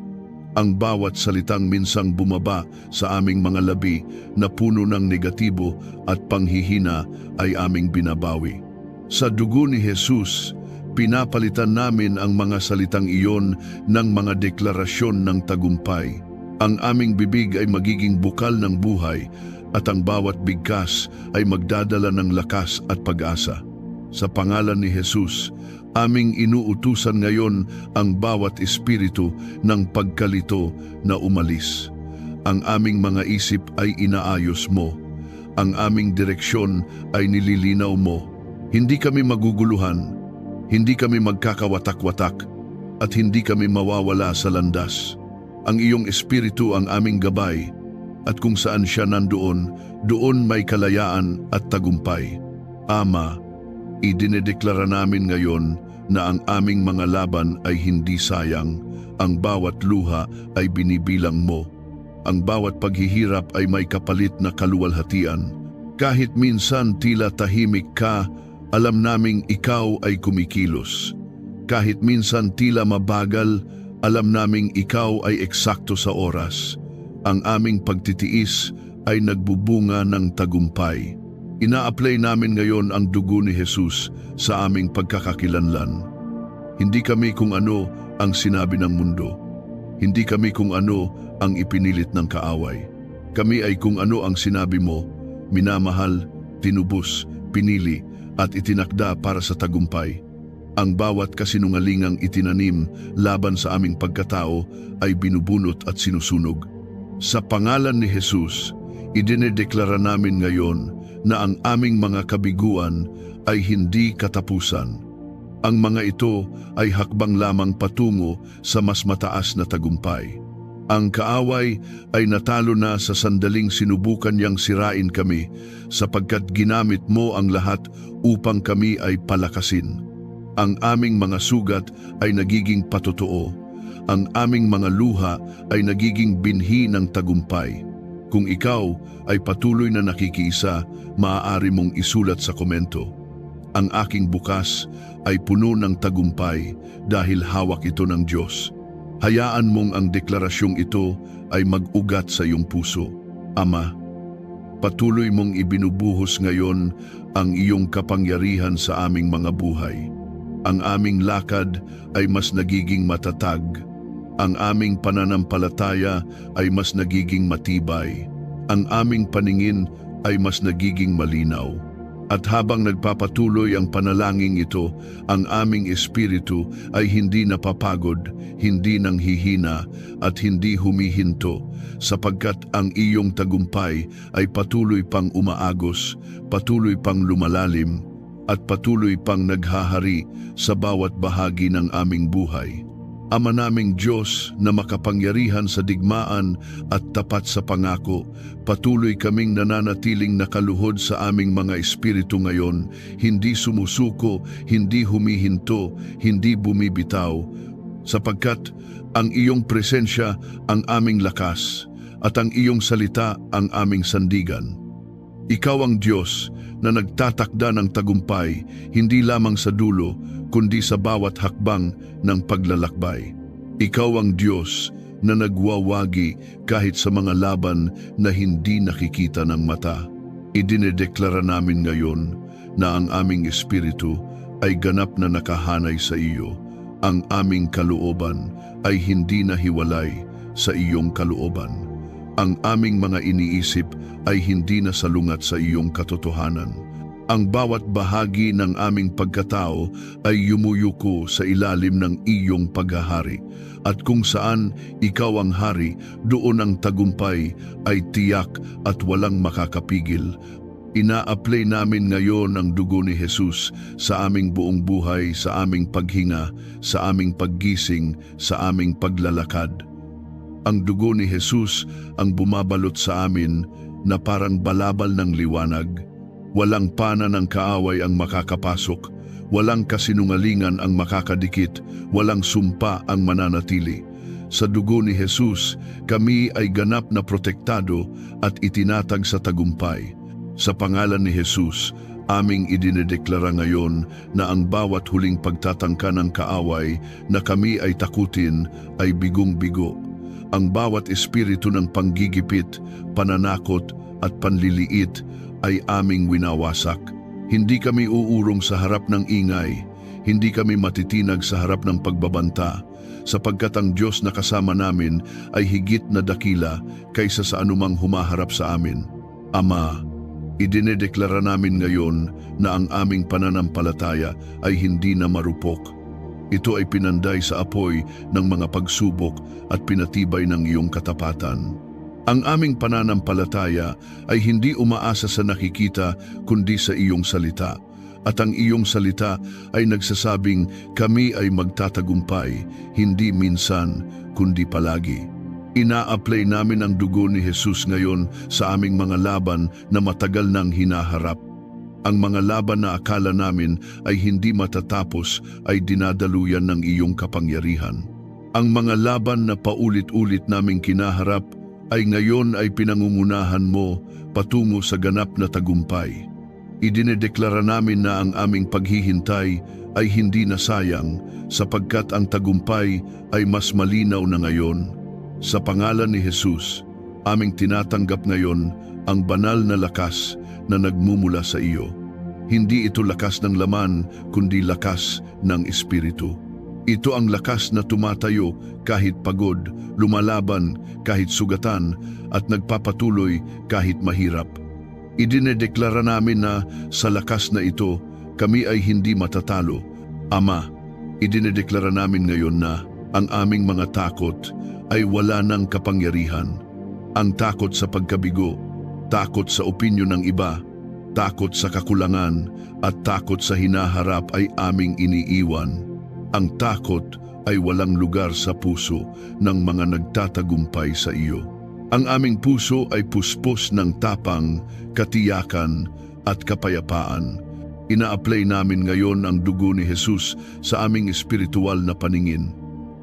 Ang bawat salitang minsang bumaba sa aming mga labi na puno ng negatibo at panghihina ay aming binabawi. Sa dugo ni Jesus, pinapalitan namin ang mga salitang iyon ng mga deklarasyon ng tagumpay. Ang aming bibig ay magiging bukal ng buhay at ang bawat bigkas ay magdadala ng lakas at pag-asa. Sa pangalan ni Jesus, aming inuutusan ngayon ang bawat espiritu ng pagkalito na umalis. Ang aming mga isip ay inaayos mo. Ang aming direksyon ay nililinaw mo. Hindi kami maguguluhan, hindi kami magkakawatak-watak, at hindi kami mawawala sa landas. Ang iyong espiritu ang aming gabay, at kung saan siya nandoon, doon may kalayaan at tagumpay. Ama, idinedeklara namin ngayon na ang aming mga laban ay hindi sayang, ang bawat luha ay binibilang mo. Ang bawat paghihirap ay may kapalit na kaluwalhatian. Kahit minsan tila tahimik ka, alam naming ikaw ay kumikilos. Kahit minsan tila mabagal, alam naming ikaw ay eksakto sa oras. Ang aming pagtitiis ay nagbubunga ng tagumpay. Ina-apply namin ngayon ang dugo ni Jesus sa aming pagkakakilanlan. Hindi kami kung ano ang sinabi ng mundo. Hindi kami kung ano ang ipinilit ng kaaway. Kami ay kung ano ang sinabi mo, minamahal, tinubos, pinili, at itinakda para sa tagumpay. Ang bawat kasinungalingang itinanim laban sa aming pagkatao ay binubunot at sinusunog. Sa pangalan ni Jesus, idinedeklara namin ngayon na ang aming mga kabiguan ay hindi katapusan. Ang mga ito ay hakbang lamang patungo sa mas mataas na tagumpay. Ang kaaway ay natalo na sa sandaling sinubukan niyang sirain kami sapagkat ginamit mo ang lahat upang kami ay palakasin. Ang aming mga sugat ay nagiging patotoo. Ang aming mga luha ay nagiging binhi ng tagumpay. Kung ikaw ay patuloy na nakikiisa, maaari mong isulat sa komento. Ang aking bukas ay puno ng tagumpay dahil hawak ito ng Diyos. Hayaan mong ang deklarasyong ito ay mag-ugat sa iyong puso. Ama, patuloy mong ibinubuhos ngayon ang iyong kapangyarihan sa aming mga buhay. Ang aming lakad ay mas nagiging matatag. Ang aming pananampalataya ay mas nagiging matibay. Ang aming paningin ay mas nagiging malinaw. At habang nagpapatuloy ang panalangin ito, ang aming espiritu ay hindi napapagod, hindi nanghihina at hindi humihinto, sapagkat ang iyong tagumpay ay patuloy pang umaagos, patuloy pang lumalalim, at patuloy pang naghahari sa bawat bahagi ng aming buhay. Ama naming Diyos na makapangyarihan sa digmaan at tapat sa pangako, patuloy kaming nananatiling nakaluhod sa aming mga espiritu ngayon, hindi sumusuko, hindi humihinto, hindi bumibitaw, sapagkat ang iyong presensya ang aming lakas at ang iyong salita ang aming sandigan. Ikaw ang Diyos na nagtatakda ng tagumpay, hindi lamang sa dulo, kundi sa bawat hakbang ng paglalakbay. Ikaw ang Diyos na nagwawagi kahit sa mga laban na hindi nakikita ng mata. Idinedeklara namin ngayon na ang aming espiritu ay ganap na nakahanay sa iyo. Ang aming kalooban ay hindi nahiwalay sa iyong kalooban. Ang aming mga iniisip ay hindi nasalungat sa iyong katotohanan. Ang bawat bahagi ng aming pagkatao ay yumuyuko sa ilalim ng iyong paghahari. At kung saan ikaw ang hari, doon ang tagumpay ay tiyak at walang makakapigil. Ina-apply namin ngayon ang dugo ni Jesus sa aming buong buhay, sa aming paghinga, sa aming paggising, sa aming paglalakad. Ang dugo ni Jesus ang bumabalot sa amin na parang balabal ng liwanag. Walang pana ng kaaway ang makakapasok, walang kasinungalingan ang makakadikit, walang sumpa ang mananatili. Sa dugo ni Jesus, kami ay ganap na protektado at itinatag sa tagumpay. Sa pangalan ni Jesus, aming idinedeklara ngayon na ang bawat huling pagtatangka ng kaaway na kami ay takutin ay bigong-bigo. Ang bawat espiritu ng panggigipit, pananakot at panliliit ay aming winawasak. Hindi kami uurong sa harap ng ingay, hindi kami matitinag sa harap ng pagbabanta, sapagkat ang Diyos na kasama namin ay higit na dakila kaysa sa anumang humaharap sa amin. Ama, idinedeklara namin ngayon na ang aming pananampalataya ay hindi na marupok. Ito ay pinanday sa apoy ng mga pagsubok at pinatibay ng iyong katapatan. Ang aming pananampalataya ay hindi umaasa sa nakikita kundi sa iyong salita. At ang iyong salita ay nagsasabing kami ay magtatagumpay, hindi minsan kundi palagi. Ina-apply namin ang dugo ni Jesus ngayon sa aming mga laban na matagal nang hinaharap. Ang mga laban na akala namin ay hindi matatapos ay dinadaluyan ng iyong kapangyarihan. Ang mga laban na paulit-ulit naming kinaharap ay ngayon ay pinangungunahan mo patungo sa ganap na tagumpay. Idinedeklara namin na ang aming paghihintay ay hindi na sayang sapagkat ang tagumpay ay mas malinaw na ngayon. Sa pangalan ni Jesus, aming tinatanggap ngayon ang banal na lakas na nagmumula sa iyo. Hindi ito lakas ng laman, kundi lakas ng Espiritu. Ito ang lakas na tumatayo kahit pagod, lumalaban kahit sugatan, at nagpapatuloy kahit mahirap. Idinedeklara namin na sa lakas na ito, kami ay hindi matatalo. Ama, idinedeklara namin ngayon na ang aming mga takot ay wala ng kapangyarihan. Ang takot sa pagkabigo, takot sa opinyon ng iba, takot sa kakulangan, at takot sa hinaharap ay aming iniiwan. Ang takot ay walang lugar sa puso ng mga nagtatagumpay sa iyo. Ang aming puso ay puspos ng tapang, katiyakan at kapayapaan. Ina-apply namin ngayon ang dugo ni Jesus sa aming espiritual na paningin.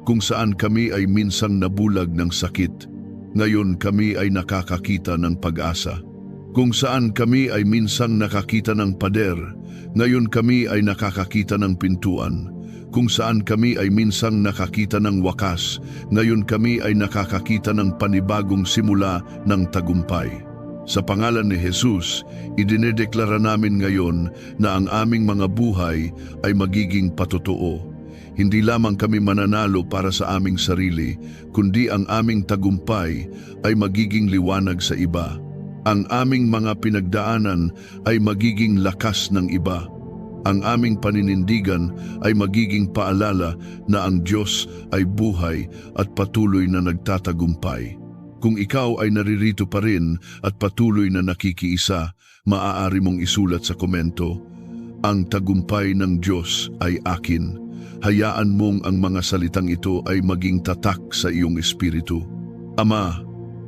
Kung saan kami ay minsang nabulag ng sakit, ngayon kami ay nakakakita ng pag-asa. Kung saan kami ay minsang nakakita ng pader, ngayon kami ay nakakakita ng pintuan. Kung saan kami ay minsang nakakita ng wakas, ngayon kami ay nakakakita ng panibagong simula ng tagumpay. Sa pangalan ni Jesus, idinedeklara namin ngayon na ang aming mga buhay ay magiging patotoo. Hindi lamang kami mananalo para sa aming sarili, kundi ang aming tagumpay ay magiging liwanag sa iba. Ang aming mga pinagdaanan ay magiging lakas ng iba. Ang aming paninindigan ay magiging paalala na ang Diyos ay buhay at patuloy na nagtatagumpay. Kung ikaw ay naririto pa rin at patuloy na nakikiisa, maaari mong isulat sa komento, "Ang tagumpay ng Diyos ay akin." Hayaan mong ang mga salitang ito ay maging tatak sa iyong espiritu. Ama,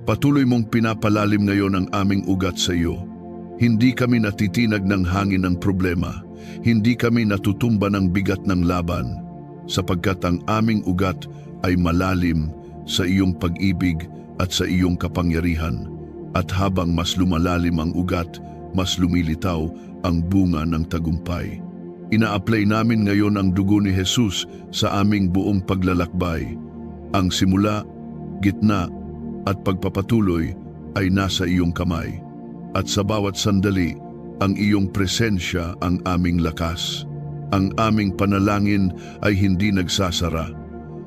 patuloy mong pinapalalim ngayon ang aming ugat sa iyo. Hindi kami natitinag ng hangin ng problema. Hindi kami natutumba ng bigat ng laban, sapagkat ang aming ugat ay malalim sa iyong pag-ibig at sa iyong kapangyarihan. At habang mas lumalalim ang ugat, mas lumilitaw ang bunga ng tagumpay. Ina-apply namin ngayon ang dugo ni Jesus sa aming buong paglalakbay. Ang simula, gitna at pagpapatuloy ay nasa iyong kamay. At sa bawat sandali, ang iyong presensya ang aming lakas. Ang aming panalangin ay hindi nagsasara.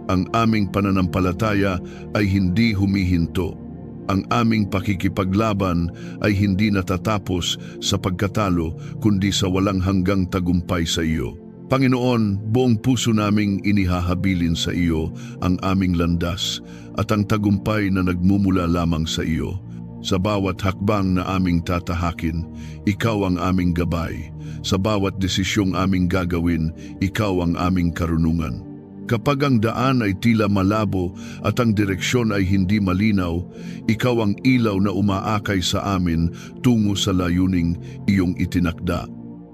Ang aming pananampalataya ay hindi humihinto. Ang aming pakikipaglaban ay hindi natatapos sa pagkatalo kundi sa walang hanggang tagumpay sa iyo. Panginoon, buong puso naming inihahabilin sa iyo ang aming landas at ang tagumpay na nagmumula lamang sa iyo. Sa bawat hakbang na aming tatahakin, ikaw ang aming gabay. Sa bawat desisyong aming gagawin, ikaw ang aming karunungan. Kapag ang daan ay tila malabo at ang direksyon ay hindi malinaw, ikaw ang ilaw na umaakay sa amin tungo sa layuning iyong itinakda.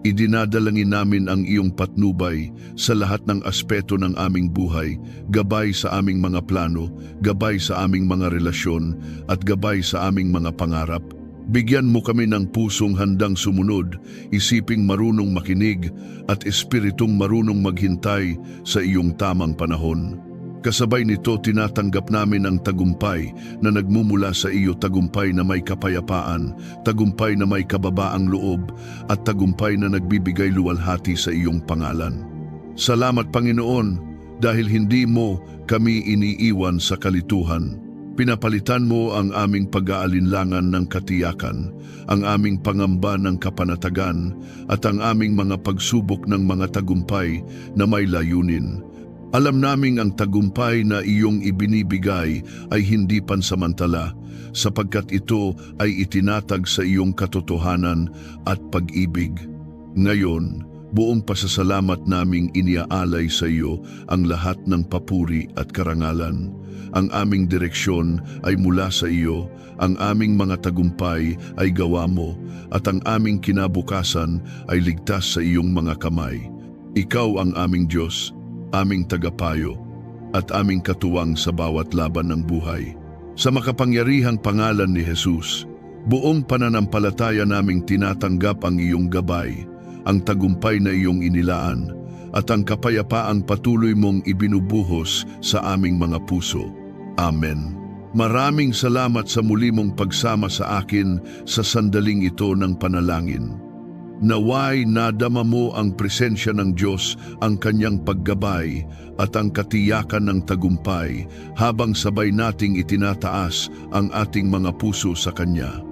Idinadalangin namin ang iyong patnubay sa lahat ng aspeto ng aming buhay, gabay sa aming mga plano, gabay sa aming mga relasyon, at gabay sa aming mga pangarap. Bigyan mo kami ng pusong handang sumunod, isiping marunong makinig, at espiritong marunong maghintay sa iyong tamang panahon. Kasabay nito tinatanggap namin ang tagumpay na nagmumula sa iyo, tagumpay na may kapayapaan, tagumpay na may kababaang loob, at tagumpay na nagbibigay luwalhati sa iyong pangalan. Salamat Panginoon, dahil hindi mo kami iniiwan sa kalituhan. Pinapalitan mo ang aming pag-aalinlangan ng katiyakan, ang aming pangamba ng kapanatagan, at ang aming mga pagsubok ng mga tagumpay na may layunin. Alam naming ang tagumpay na iyong ibinibigay ay hindi pansamantala, sapagkat ito ay itinatag sa iyong katotohanan at pag-ibig. Ngayon, buong pasasalamat naming iniaalay sa iyo ang lahat ng papuri at karangalan. Ang aming direksyon ay mula sa iyo, ang aming mga tagumpay ay gawa mo, at ang aming kinabukasan ay ligtas sa iyong mga kamay. Ikaw ang aming Diyos, aming tagapayo, at aming katuwang sa bawat laban ng buhay. Sa makapangyarihang pangalan ni Jesus, buong pananampalataya naming tinatanggap ang iyong gabay, ang tagumpay na iyong inilaan, at ang kapayapaang patuloy mong ibinubuhos sa aming mga puso. Amen. Maraming salamat sa muli mong pagsama sa akin sa sandaling ito ng panalangin. Naway nadama mo ang presensya ng Diyos, ang kanyang paggabay at ang katiyakan ng tagumpay habang sabay nating itinataas ang ating mga puso sa Kanya.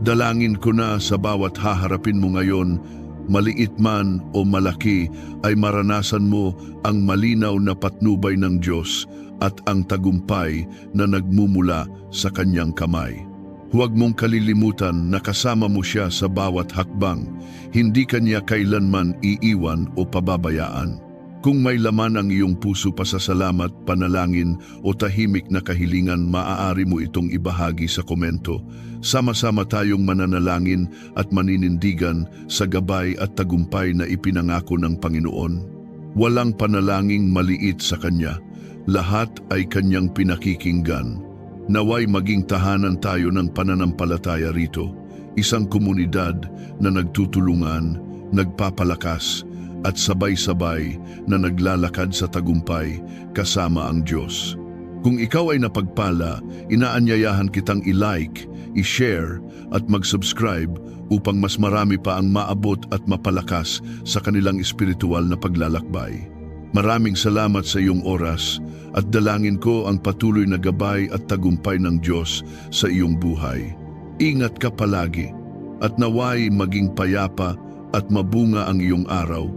Dalangin ko na sa bawat haharapin mo ngayon, maliit man o malaki, ay maranasan mo ang malinaw na patnubay ng Diyos at ang tagumpay na nagmumula sa Kanyang kamay. Huwag mong kalilimutan na kasama mo siya sa bawat hakbang, hindi kanya kailanman iiwan o pababayaan. Kung may laman ang iyong puso pasasalamat, panalangin o tahimik na kahilingan, maaari mo itong ibahagi sa komento. Sama-sama tayong mananalangin at maninindigan sa gabay at tagumpay na ipinangako ng Panginoon. Walang panalangin maliit sa Kanya. Lahat ay Kanyang pinakikinggan. Naway maging tahanan tayo ng pananampalataya rito. Isang komunidad na nagtutulungan, nagpapalakas, at sabay-sabay na naglalakad sa tagumpay kasama ang Diyos. Kung ikaw ay napagpala, inaanyayahan kitang i-like, i-share at mag-subscribe upang mas marami pa ang maabot at mapalakas sa kanilang espiritual na paglalakbay. Maraming salamat sa iyong oras at dalangin ko ang patuloy na gabay at tagumpay ng Diyos sa iyong buhay. Ingat ka palagi at naway maging payapa at mabunga ang iyong araw.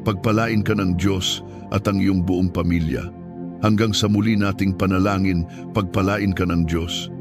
Pagpalain ka ng Diyos at ang iyong buong pamilya. Hanggang sa muli nating panalangin, pagpalain ka ng Diyos.